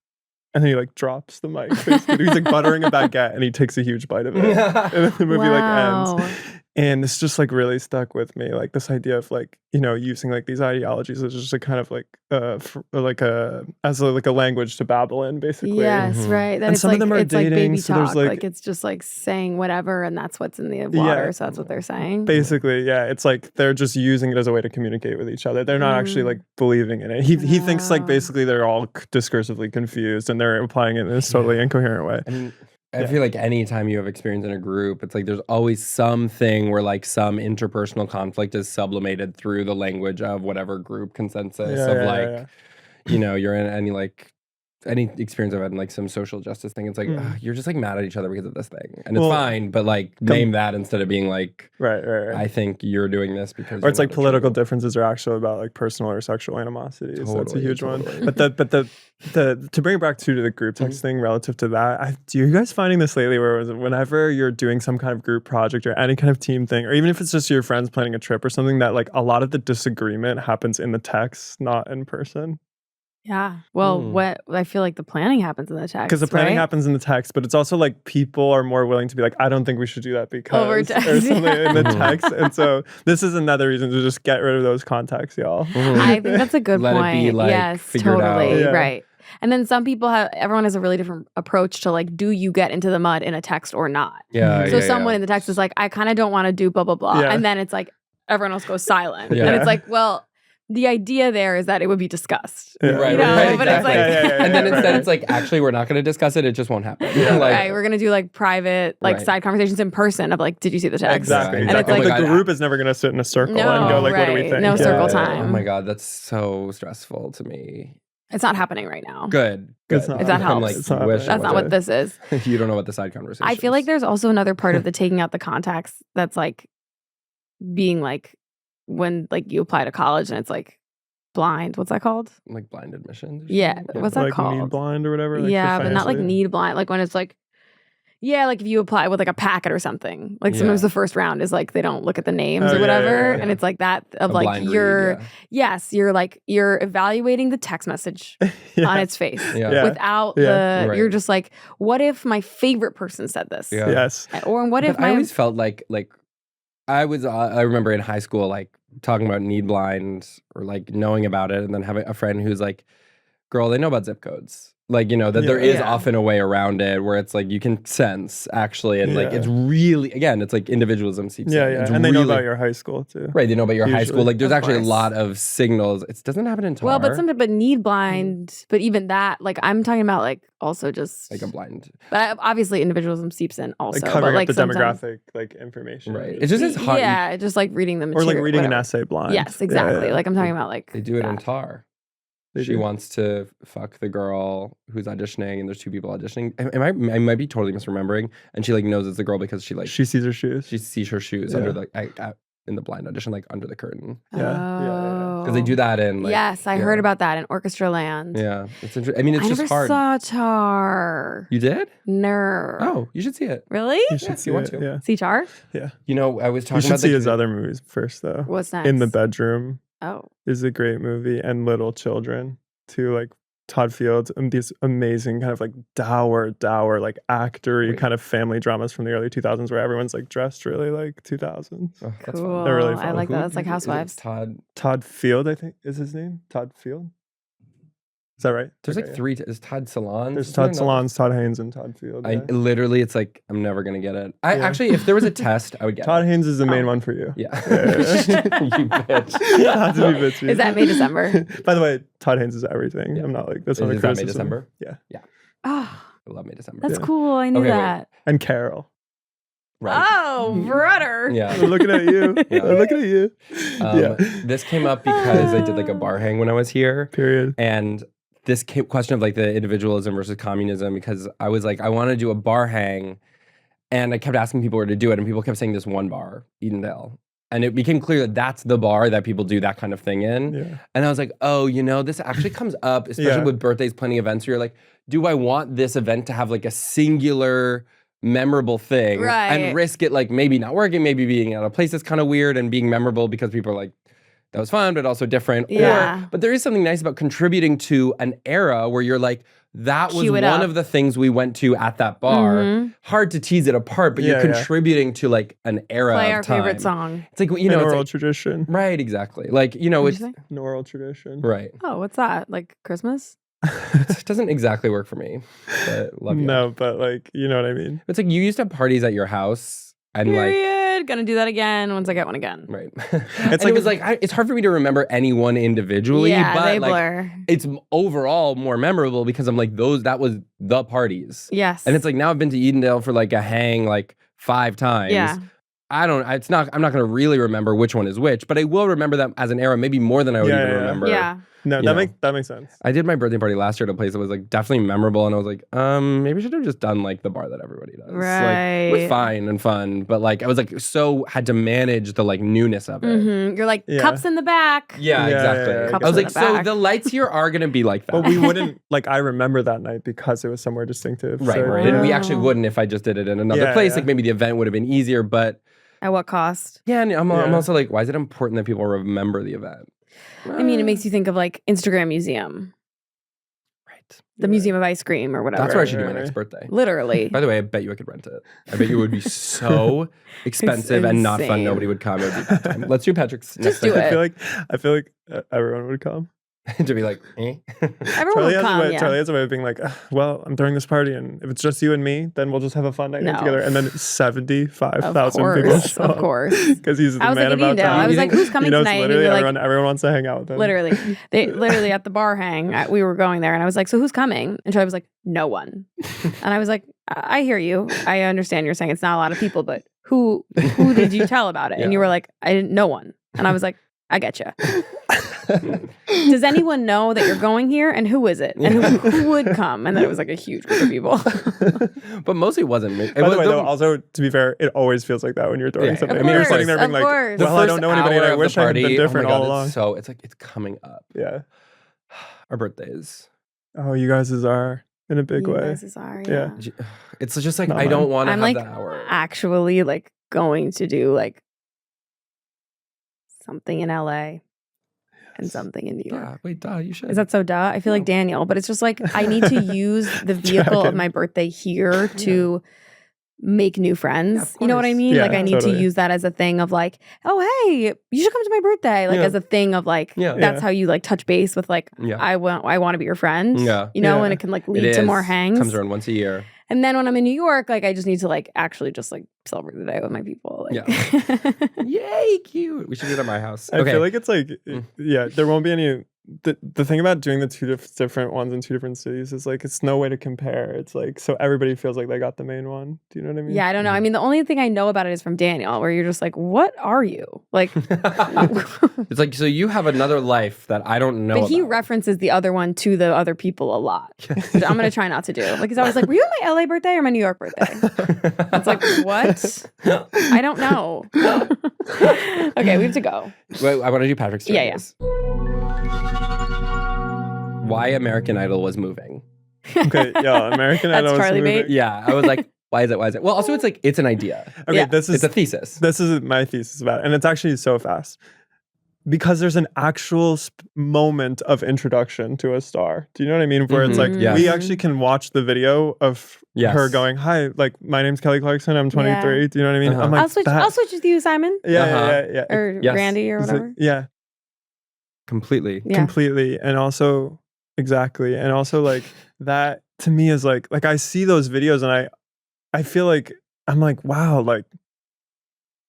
And then he like drops the mic. Basically. He's like buttering a baguette, and he takes a huge bite of it. And then the movie like ends. And this just like really stuck with me, like this idea of like, you know, using like these ideologies as just a kind of like as a language to babble in, basically. Yes, right. That And it's some like, of them are it's like dating, baby so there's, talk. like- Like it's just like saying whatever, and that's what's in the water. So that's what they're saying. Basically, yeah. It's like they're just using it as a way to communicate with each other. They're not actually like believing in it. He thinks like basically they're all discursively confused, and they're applying it in this totally incoherent way. And I feel like anytime you have experience in a group, it's like there's always something where like some interpersonal conflict is sublimated through the language of whatever group consensus you know, you're in any experience I've had in like some social justice thing. It's like you're just like mad at each other because of this thing, and it's fine, but like name that instead of being like right. I think you're doing this because, or it's like political differences are actually about like personal or sexual animosity. So that's a huge one. But the to bring it back to the group text thing relative to that, do you guys finding this lately where whenever you're doing some kind of group project or any kind of team thing, or even if it's just your friends planning a trip or something, that like a lot of the disagreement happens in the text, not in person? Yeah. Well, what I feel like the planning happens in the text. Because the planning happens in the text, but it's also like people are more willing to be like, "I don't think we should do that because," over text, or something in the text. And so this is another reason to just get rid of those contacts, y'all. I think that's a good Let point. it be, like, yes, figured totally. out. Right. And then some people everyone has a really different approach to like, do you get into the mud in a text or not? So someone in the text is like, "I kind of don't want to do blah, blah, blah." Yeah. And then it's like, everyone else goes silent. Yeah. And it's like, well, the idea there is that it would be discussed. Yeah. Right, You know, right, but it's exactly. like- and then instead it's like, actually, we're not going to discuss it. It just won't happen. Yeah. Like, Right. We're going to do like private, like Right. side conversations in person of like, did you see the text? Exactly. And it's exactly. like- Like, the group is never going to sit in a circle No, and go like, "What do we right. think?" No circle oh time. my God, that's so stressful to me. It's not happening right now. Good. It's not. If that I'm helps. like, It's not wish That's it not was what this is. You don't know what the side conversation I feel like there's also another part of the taking out the context that's like being like when like you apply to college and it's like blind. What's that called? like blind admissions. or Yeah. something? What's that like called? need blind or whatever. Like, Yeah, for but not like fancy. need blind. Like when it's like, yeah, like if you apply with like a packet or something. Like sometimes Yeah. the first round is like they don't look at the names Oh, or yeah, whatever. yeah. And it's like that of A like blind read, you're yeah. you're like you're evaluating the text message Yeah. on its face Yeah. Yeah. without Yeah. the Right. you're just like, what if my favorite person said this? Yeah. Yes. Or what if But I my always felt like I remember in high school like talking about need blind or like knowing about it, and then having a friend who's like, "Girl, they know about zip codes." Like, you know, that there is Yeah. often a way around it where it's like you can sense actually, and like Yeah. it's really, again, it's like individualism seeps Yeah, in. yeah. It's And they know really- about your high school too. Right, they know about your high school. Usually. Like, there's Of actually a course. lot of signals. It doesn't happen in tar. Well, but something, but need blind, but even that, like I'm talking about, like also just like a blind. But obviously, individualism seeps in also. Like covering but like up the sometimes- demographic like information. Right. It's just hard. Yeah, just like reading the Or material. like reading an whatever. essay blind. Yes, exactly. Yeah, yeah. Like I'm talking about like They do it in that. tar. They She do. wants to fuck the girl who's auditioning, and there's two people auditioning. I might be totally misremembering, and she like knows it's the girl because she like She sees her shoes. she sees her shoes Yeah. under the in the blind audition, like under the curtain, Yeah. because they do that in like yes, I heard about that in Orchestra Land. Yeah, it's interesting. I mean, it's I just never hard. saw Tar. You did? No. Oh, you should see it. Really? You should if see you want it, to. Yeah. See Tar? Yeah. You know, I was You talking should about see his other movies first though. What's next? In the Bedroom Oh. is a great movie, and Little Children, two like Todd Fields, and these amazing kind of like dour like actory Wait. kind of family dramas from the early 2000s where everyone's like dressed really like 2000s. Oh, that's Cool. fun. They're really I fun. like that. That's like Is it Housewives. Todd. Todd Field, I think is his name. Todd Field. Is that right? There's Okay, like yeah. three. Is Todd Salon? There's Todd Salons, Todd Haynes, and Todd Field. I yeah. literally, it's like I'm never gonna get it. I Yeah. actually, if there was a test, I would get Todd it. Haynes is the main one for you. Yeah. Yeah. You bitch. Not to be bitchy. Is that May, December? By the way, Todd Haynes is everything. Yeah. I'm not like that's Is not a that May, criticism. December? Yeah. Oh, I love May December. that's Yeah. cool. I knew Okay, wait. that. And Carol. Right. Oh, brother. Yeah. I'm looking at you. Yeah. I'm looking at you. Yeah. This came up because I did like a bar hang when I was here. Period. And this question of like the individualism versus communism, because I was like, I want to do a bar hang. And I kept asking people where to do it. And people kept saying this one bar, Edendale. And it became clear that that's the bar that people do that kind of thing in. Yeah. And I was like, oh, you know, this actually comes up, especially Yeah. with birthdays, plenty events where you're like, do I want this event to have like a singular memorable thing Right. and risk it like maybe not working, maybe being at a place that's kind of weird and being memorable because people are like, that was fun, but also different. Yeah. But there is something nice about contributing to an era where you're like, that was Cue it one up. of the things we went to at that bar. Mhm. Hard to tease it apart, but you're Yeah, yeah. contributing to like an era Play of our time. favorite song. It's like, you An know, it's oral like, tradition. right, exactly. Like, you know, What'd it's you say? An oral tradition. right. Oh, what's that? Like Christmas? It doesn't exactly work for me, but love you. No, but like you know what I mean. It's like you used to have parties at your house and like, Period. Gonna do that again once I get one again. right. It's It like was like, it's hard for me to remember anyone individually, Yeah, but they like, blur. it's overall more memorable because I'm like, that was the parties. Yes. And it's like, now I've been to Edendale for like a hang like 5 times. Yeah. I'm not going to really remember which one is which, but I will remember them as an era, maybe more than I would Yeah, even yeah, yeah. remember. Yeah. No, You that know. makes sense. I did my birthday party last year at a place that was like definitely memorable, and I was like, maybe I should have just done like the bar that everybody does. Like, it was Right. fine and fun, but like I was like had to manage the like newness of it. Mhm. You're like Yeah. cups in the back. Yeah, Yeah, exactly. yeah, yeah. Cups I was in like, the so back. the lights here are gonna be like that. But we wouldn't like. I remember that night because it was somewhere distinctive. right, so, right. you And we know. actually wouldn't if I just did it in another Yeah, place. yeah. Like maybe the event would have been easier, but At what cost? yeah, and I'm Yeah. also like, why is it important that people remember the event? I mean, it makes you think of like Instagram museum, Right. the Museum of Ice Cream or whatever. That's where I should do my Right, next right. birthday. Literally. By the way, I bet you I could rent it. I bet you it would be so expensive and not fun. insane. Nobody would come. It would be bad time. Let's do Patrick's next Just do birthday. it. I feel like everyone would come. To be like, eh? Everyone will come. Yeah. Charlie has a way of being like, well, I'm throwing this party, and if it's just you and me, then we'll just have a fun night No. together. And then Of 75,000 people course. show Of up. course. Because he's the I was man like, about Edendale. town. I was You like, think- who's coming he knows tonight? And literally you're like, everyone wants to hang out with him. literally, they literally at the bar hang. We were going there, and I was like, "So who's coming?" And Charlie was like, "No one." And I was like, "I hear you. I understand you're saying it's not a lot of people, but who did you tell about it?" And you Yeah. were like, "I didn't. No one." And I was like, "I get you." Does anyone know that you're going here, and who is it, and who would come? And then it was like a huge group of people. But mostly it wasn't me. It By the was way, though, also to be fair, it always feels like that when you're throwing Yeah, something. of And you're course, sitting there being of like, course. well, I don't know anybody, and I wish I had been different all along. So it's like, it's coming up. Yeah. Our birthdays. Oh, you guys are in a big You way. guys are, Yeah. It's just like, Not I mine. don't want to I'm have like the hour. actually like going to do like something in LA and something in New York. Yeah, wait, duh, you should. Is that so duh? I feel like No. Daniel, but it's just like I need to use the vehicle of Jacket. my birthday here to make new friends. of You know what I course. mean? Yeah, Like I need totally. to use that as a thing of like, oh hey, you should come to my birthday. Like Yeah. as a thing of like, Yeah. that's Yeah. how you like touch base with like, Yeah. I want to be your friend. Yeah. You know, Yeah. and it can like It lead to more is. hangs. Comes around once a year. And then when I'm in New York, like I just need to like actually just like celebrate the day with my people. Like, Yay, cute. We should do it at my house. I feel like it's like, Mm. yeah, there won't be any. The thing about doing the two different ones in two different cities is like it's no way to compare. It's like so everybody feels like they got the main one. Do you know what I mean? yeah, I don't know. I mean, the only thing I know about it is from Daniel, where you're just like, what are you? Like, It's like, so you have another life that I don't know but he about. references the other one to the other people a lot. Which I'm going to try not to do. Like, he's always like, were you at my LA birthday or my New York birthday? It's like, what? I don't know. Okay, we have to go. Wait, I want to do Patrick's story. Yeah, Why American Idol was moving. Okay, yeah, American That's Idol. is Charlie moving. bait? Yeah, I was like, why is it? Why is it? Well, also, it's like, it's an idea. Okay, Yeah. this It's is a thesis. this is my thesis about it, and it's actually so fast because there's an actual moment of introduction to a star. Do you know what I mean? Where it's like Mhm. Yes. we actually can watch the video of Yes. her going, "Hi, like my name's Kelly Clarkson. I'm 23." Yeah. Do you know what I mean? Uh-huh. I'm like, I'll switch with you, Simon. Yeah, Uh-huh. yeah. Or Yes. Randy or It's like- whatever. yeah, Completely. Yeah. completely, and also exactly, and also like that to me is like I see those videos and I feel like I'm like, wow, like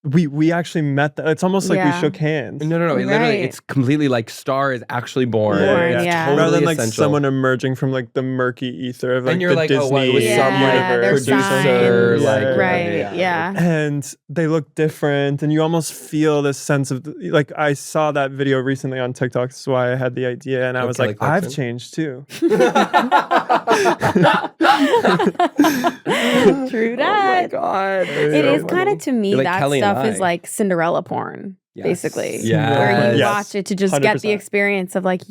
we actually met that. It's almost like we Yeah. shook hands. No. It literally, Right. it's completely like Star is actually born. Yeah, Born, It's yeah. totally rather than like essential. someone emerging from like the murky ether of like And you're the like, Disney oh, well, it was Yeah, some like there's producer, signs. like Right, yeah. and they look different, and you almost feel this sense of like I saw that video recently on TikTok. That's why I had the idea, and I Of was Kelly like, Clarkson? I've changed too. True that. Oh my God. It so is kind of, to me, You're like that Kelly and stuff is I. like Cinderella porn, Yes. basically. Yes. Where you Yes. watch it to just get the 100%. experience of like,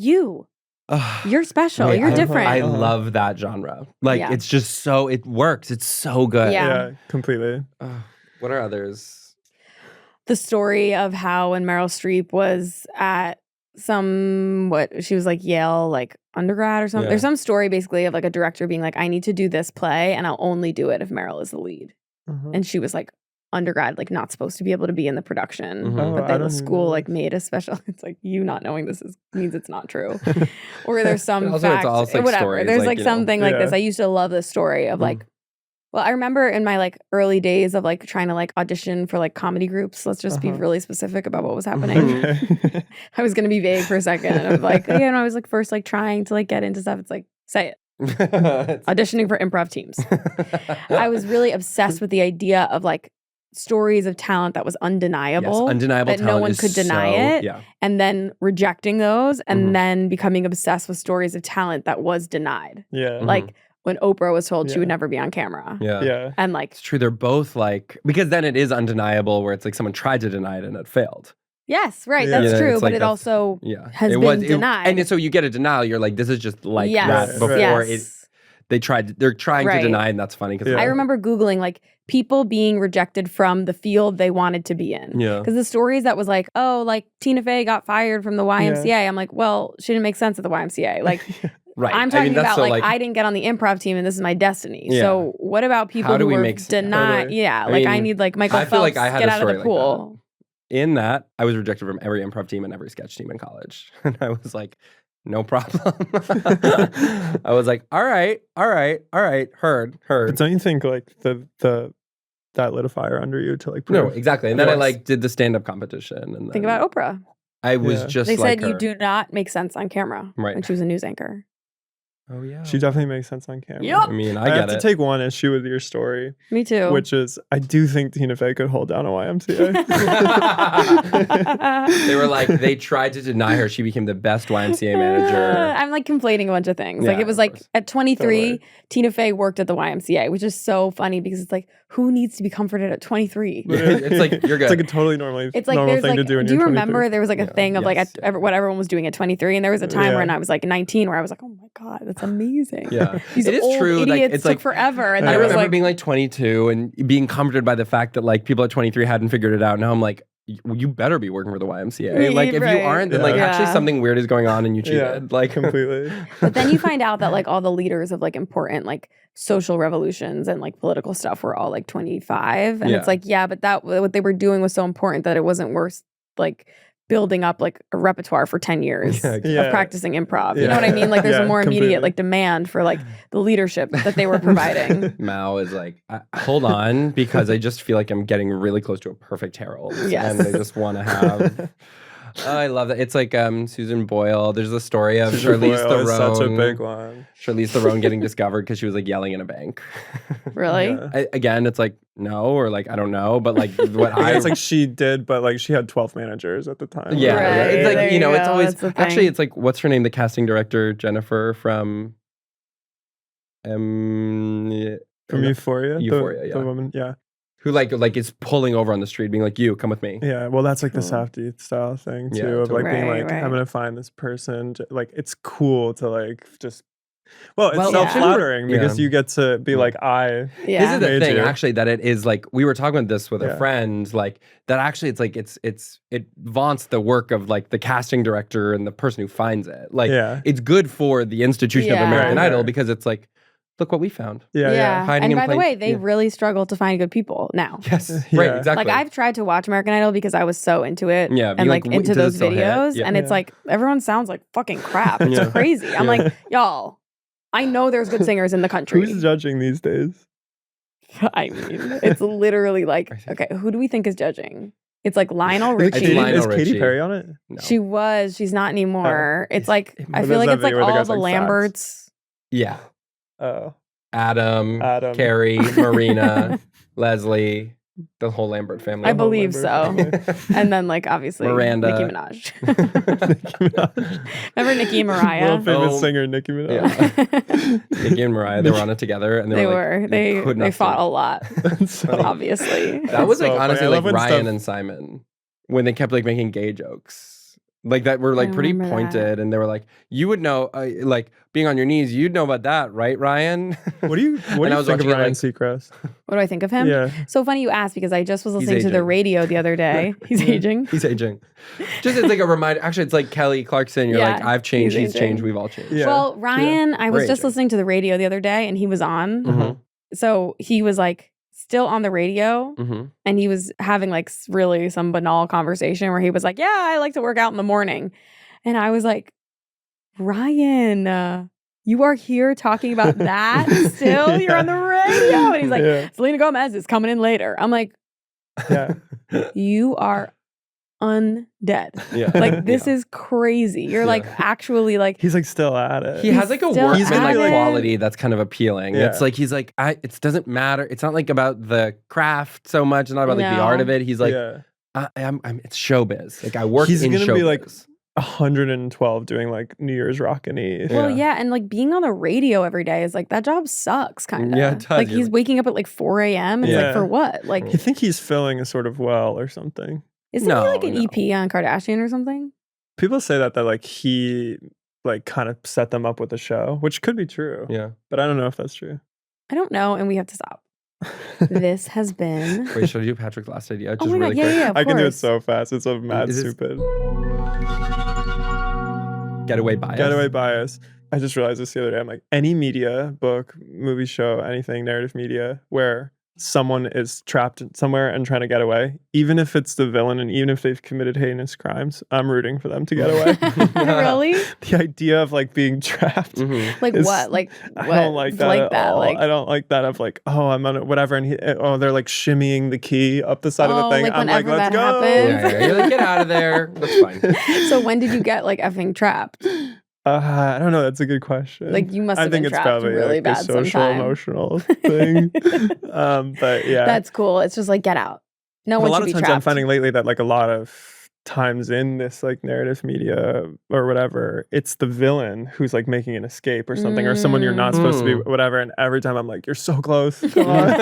Ugh. you're special, Wait, you're I- different. I love that genre. Like, Yeah. it's just so, it works. It's so good. Yeah. Yeah, completely. Ugh. What are others? The story of how when Meryl Streep was at she was like Yale, like undergrad or something. Yeah. There's some story basically of like a director being like, I need to do this play and I'll only do it if Meryl is the lead. Uh-huh. And she was like undergrad, like not supposed to be able to be in the production. Mhm. Oh, But I then don't the even school know like this. made a special. It's like you not knowing this means it's not true. Or there's some And also, it's fact, also, like, whatever. stories, There's like, like you know. something like this. Yeah. I used to love this story of like, well, I remember in my like early days of like trying to like audition for like comedy groups. Let's just be Uh-huh. really specific about what was happening. Okay. I was gonna be vague for a second. Of like, you know, I was like first like trying to like get into stuff. It's like, say it. Auditioning for improv teams. I was really obsessed with the idea of like stories of talent that was undeniable. Yes, undeniable that no talent one is could deny so- it. Yeah. And then rejecting those and Mhm. then becoming obsessed with stories of talent that was denied. Yeah. Like when Oprah was told she Yeah. would never be on camera. Yeah. Yeah. And like, It's true. They're both like, because then it is undeniable where it's like someone tried to deny it and it failed. yes, right, Yeah. that's Yeah, true. it's But like it that's- also Yeah. has it been was, denied. and so you get a denial, you're like, this is just like yes, that before yes. they're trying Right. to deny, and that's funny because Yeah. I remember Googling like people being rejected from the field they wanted to be in. Yeah. Because the stories that was like, oh, like Tina Fey got fired from the YMCA. I'm like, well, she didn't make sense at the YMCA. Like, Right. I'm I talking mean, that's about so, like, I didn't get on the improv team and this is my destiny. Yeah. So what about people How do who we were make sense? denied? Totally. Yeah, I like I mean, need like Michael I feel Phelps like I had get a out of the story like pool. in that, I was rejected from every improv team and every sketch team in college. And I was like, no problem. I was like, all right, heard. But don't you think like that lit a fire under you to like No, prove? exactly. And then I Yes. like did the stand-up competition. And Think then about Oprah. I was Yeah. just They like said you her. do not make sense on camera Right. when she was a news anchor. Oh yeah. She definitely makes sense on camera. Yup. I mean, I I have get to it. take one issue with your story, Me too. which is I do think Tina Fey could hold down a YMCA. They were like, they tried to deny her. She became the best YMCA manager. I'm like conflating a bunch of things. Like Yeah, it was of like course. at 23, Totally. Tina Fey worked at the YMCA, which is so funny because it's like, who needs to be comforted at 23? It's like, you're good. It's like a totally normal It's like normal there's thing like, to do. When do you you're remember 23. there was like a Yeah. thing of like Yes. what everyone was doing at 23, and there was a time Yeah. when I was like 19 where I was like, oh my god, that's amazing. Yeah. These It is old true, like, idiots it's took like- forever, and I then it was remember like, being like 22 and being comforted by the fact that like people at 23 hadn't figured it out. Now I'm like, you better be working for the YMCA. Like if you Right. aren't, then like Yeah. actually something weird is going on and you cheated. Like completely. But then you find out that like all the leaders of like important like social revolutions and like political stuff were all like 25. And Yeah. it's like, yeah, but that what they were doing was so important that it wasn't worth like building up like a repertoire for 10 years Yeah, Yeah. of practicing improv. You Yeah. know what I mean? Like there's Yeah, a more immediate completely. like demand for like the leadership that they were providing. Mao is like, hold on, because I just feel like I'm getting really close to a perfect Harold. Yes. And I just want to have. Oh, I love that. It's like Susan Boyle. There's the story of Charlize Boyle is Theron. such a big one. Charlize Theron getting discovered because she was like yelling in a bank. Really? Yeah. Again, it's like no, or like I don't know, but like what I I guess like she did, but like she had 12 managers at the time. yeah, Right, it's there like you it's go, always that's the actually thing. it's like what's her name, the casting director Jennifer from From yeah, Euphoria. Euphoria, the yeah. woman. Yeah. who like is pulling over on the street, being like, "You come with me." Yeah. Well, that's like the Cool. Safdie style thing too, Yeah, of like being Right, like, right. I'm gonna find this person. Like it's cool to like just. Well, it's Well, yeah. self-flattering because Yeah. you get to be Yeah. like, I. Yeah. This is the Made thing, you. actually, that it is like we were talking about this with a Yeah. friend, like that. Actually, it's like it vaunts the work of like the casting director and the person who finds it. Like, Yeah. it's good for the institution of Yeah. American Right, Idol right. because it's like, look what we found. Yeah. Yeah. Hiding And in by the plain- way, they yeah. really struggle to find good people now. Yes, Yeah. right, exactly. Like I've tried to watch American Idol because I was so into it Yeah, and being like like, into does it those still hit? videos. Yeah. And it's Yeah. like everyone sounds like fucking crap. It's Yeah. crazy. I'm Yeah. like, y'all, I know there's good singers in the country. Who's judging these days? I mean, it's literally like, I think- okay, who do we think is judging? It's like Lionel Is, it Richie. Katy- Lionel is Katy Richie. Perry on it? No. She's not anymore. It's like, it- I What feel is like that it's like video where the all guy's the like facts? Lamberts. Yeah, Oh. Adam, Carrie, Marina, Leslie, the whole Lambert family. I believe Lambert so. And then like obviously Miranda. Nicki Minaj. Nicki Minaj. Remember Nicki and Mariah? World famous Oh. singer Nicki Minaj. Yeah. Nicki and Mariah, they were on it together, and They like, were. They could not fought a stop. lot, That's so obviously. That was like So funny. honestly I like love when Ryan stuff- and Simon when they kept like making gay jokes. Like that were like I pretty remember that. pointed, and they were like, "You would know, like being on your knees, you'd know about that, right, Ryan?" What do you And I was think of watching it, Ryan like- Seacrest? What do I think of him? Yeah. So funny you asked because I just was He's listening to the aging. radio the other day. He's aging. He's aging. Just it's like a reminder. Actually, it's like Kelly Clarkson. You're Yeah, like, I've changed, he's he's changed, aging. we've all changed. Yeah. Well, Ryan, I was We're just aging. listening to the radio the other day and he was on. Mhm. So he was like still on the radio Mm-hmm. and he was having like really some banal conversation where he was like, yeah, I like to work out in the morning. And I was like, Ryan, you are here talking about that still? You're on the radio. And he's like, Yeah. Selena Gomez is coming in later. I'm like, Yeah. you are undead. Yeah. Like, this Yeah. is crazy. You're like actually like, He's like still at it. He has like a still workman like at it. quality that's kind of appealing. Yeah. It's like he's like, it doesn't matter. It's not like about the craft so much. It's not about like the No. art of it. He's like, yeah. I'm it's showbiz. Like I work He's in gonna showbiz. be like 112 doing like New Year's Rockin' Eve. well, Yeah. yeah. And like being on the radio every day is like, that job sucks kind of. Yeah, it does. Like You're he's like- waking up at like 4 a.m. It's Yeah. like, for what? Like, You think he's filling a sort of well or something? isn't No, he like an no. EP on Kardashian or something? People say that like he like kind of set them up with the show, which could be true. Yeah. But I don't know if that's true. I don't know. And we have to stop. This has been. Wait, should I do Patrick's last idea? Just Oh my God, really yeah, quick. yeah, of I can do it course. so fast. It's so mad Is it- stupid. Getaway bias. Getaway bias. I just realized this the other day. I'm like, any media, book, movie, show, anything, narrative media, where someone is trapped somewhere and trying to get away, even if it's the villain and even if they've committed heinous crimes, I'm rooting for them to get away. Really? The idea of like being trapped. Mhm. Like Is- what? Like I what? don't like that at all. Like, I don't like that of like, oh, I'm on it, whatever, and they're like shimmying the key up the side of Oh, the thing. like I'm like, whenever let's that go. happens. Yeah, you're like, get out of there. That's fine. so when did you get like effing trapped? I don't know. That's a good question. Like you must I have think been it's trapped probably really like bad a social sometime. emotional thing. But yeah, That's cool. It's just like get out. No But one a lot should of be times trapped. I'm finding lately that like a lot of times in this like narrative media or whatever, it's the villain who's like making an escape or something, or someone you're not supposed to be, whatever. And every time I'm like, you're so close. Come on. And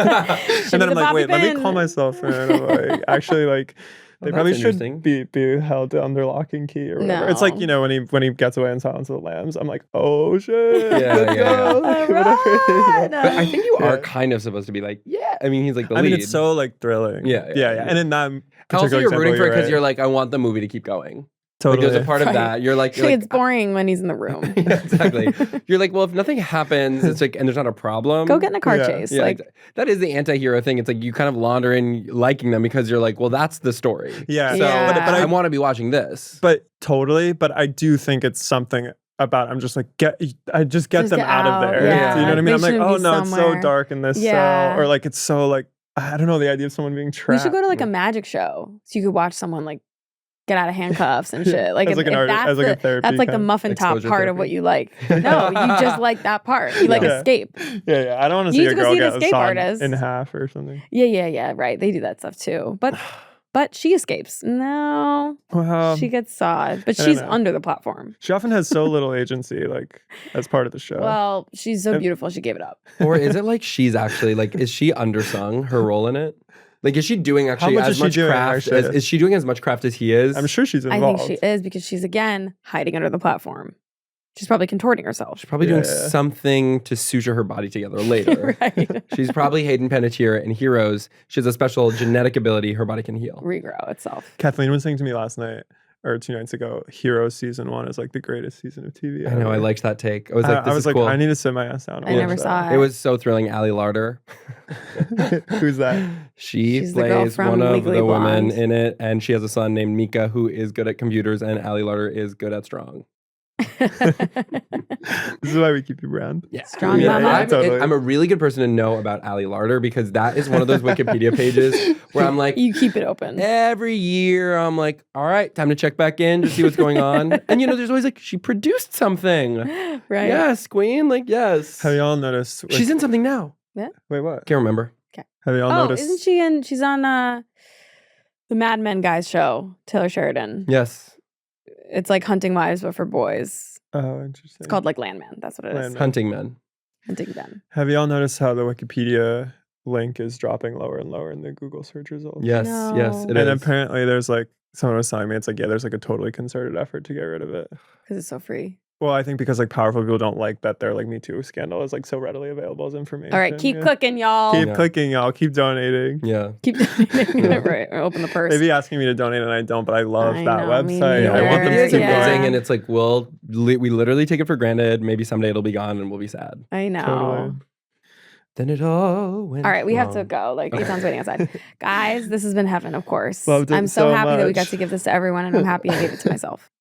then the I'm like, bobby wait, let me pin. call myself. And I'm like, actually, like. They Oh, probably that's should interesting. be held under lock and key or whatever. It's like, No. you know, when he gets away in Silence of the Lambs, I'm like, oh shit, Yeah, let's yeah, go. yeah. Whatever. Alright. But I think you are Yeah. kind of supposed to be like, yeah, I mean, he's like the I lead. mean, it's so like thrilling. Yeah. And in that Also, particular you're rooting example, for it because right. you're like, I want the movie to keep going. Totally. Like, there's a part of that. You're like, It's boring when he's in the room. exactly. You're like, well, if nothing happens, it's like, and there's not a problem. Go get in a car chase. Yeah, Like that is the anti-hero thing. It's like you kind of launder in liking them because you're like, well, that's the story. Yeah. So Yeah. But I want to be watching this. But totally. But I do think it's something about I'm just like get them get out of there. Yeah. Do you know what I mean? They I'm like, shouldn't oh be no, it's so somewhere. dark in this Yeah. cell, or like it's so like I don't know, the idea of someone being trapped. we should go to like a magic show so you could watch someone like get out of handcuffs and shit. Like, As if, like an if artist, that's as like a the, therapy that's like the kind of muffin top exposure part of what therapy. you like. No, you just like that part. You like Yeah. escape. Yeah. I don't want to You see need a to go girl see an get escape sawed artist. in half or something. Yeah. Right. They do that stuff too. But she escapes. No, Well, she gets sawed. But I don't she's know. under the platform. she often has so little agency, like as part of the show. Well, she's so beautiful. She gave it up. Or is it like she's actually like, is she undersung her role in it? Like, is she doing actually much as is she much doing, craft? actually? Is she doing as much craft as he is? I'm sure she's I involved. think she is because she's again hiding under the platform. She's probably contorting herself. She's probably doing Yeah. something to suture her body together later. Right. She's probably Hayden Panettiere in Heroes. She has a special genetic ability her body can heal. Regrow itself. Kathleen was saying to me last night or 2 nights ago, Heroes season 1 is like the greatest season of TV. I know, I ever. liked that take. I was like, this I was is like, cool. I need to sit my ass down. and I watch never that. saw It was so thrilling. Ali Larder. Who's that? She's the girl plays from one of Legally the women Blonde. in it, and she has a son named Mika who is good at computers, and Ali Larder is good at strong. This is why we keep you around. Yeah. Strong mama. totally. I'm a really good person to know about Ali Larder because that is one of those Wikipedia pages where I'm like, You keep it open. every year I'm like, all right, time to check back in to see what's going on. And you know, there's always like, she produced something. Right. Yes, Queen. Like, yes. Have y'all noticed? Like, She's in something now. Wait, what? Can't remember. Have y'all Oh, noticed? isn't she in? She's on the Mad Men guys show. Taylor Sheridan. Yes. It's like Hunting Wives, but for boys. Oh, interesting. It's called like Landman. That's what it is. Landman. Hunting Men. Hunting Men. Have y'all noticed how the Wikipedia link is dropping lower and lower in the Google search results? Yes, yes, No. it And is. apparently there's like, someone was telling me, it's like, yeah, there's like a totally concerted effort to get rid of it. Because it's so free. Well, I think because like powerful people don't like that their like Me Too scandal is like so readily available as information. All right, keep yeah. clicking, y'all. Keep Yeah. clicking, y'all. Keep donating. Yeah. Keep donating. Right. Or open the purse. They be asking me to donate and I don't, but I love I that know, me website. I want them neither. to keep Yeah. amazing, going. and it's like we literally take it for granted. Maybe someday it'll be gone and we'll be sad. I know. Totally. Then it all went All right, we have to wrong. go. Like, Ethan's waiting outside. Guys, this has been heaven, of course. Loved it I'm so so happy that we got much. to give this to everyone, and I'm happy I gave it to myself.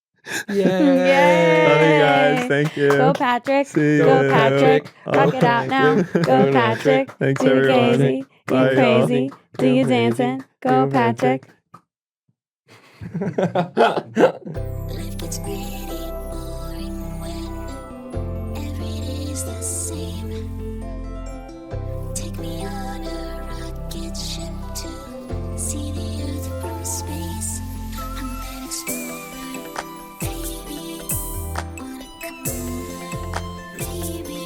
Yay. Yay. Love you guys. Thank you. Go, Patrick. See Go, you. Patrick. Rock it Okay. out now. Go, Patrick. Thanks, Do you everyone. crazy? Do Bye, you y'all. crazy? Do you dancing? Go, Patrick. Life gets pretty boring when every day's the same. Take me on a rocket ship to see the Earth from space. I'm an explorer, baby. Wanna come over, baby?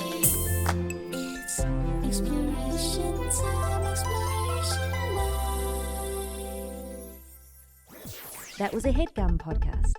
It's exploration time, exploration life. That was a Headgum podcast.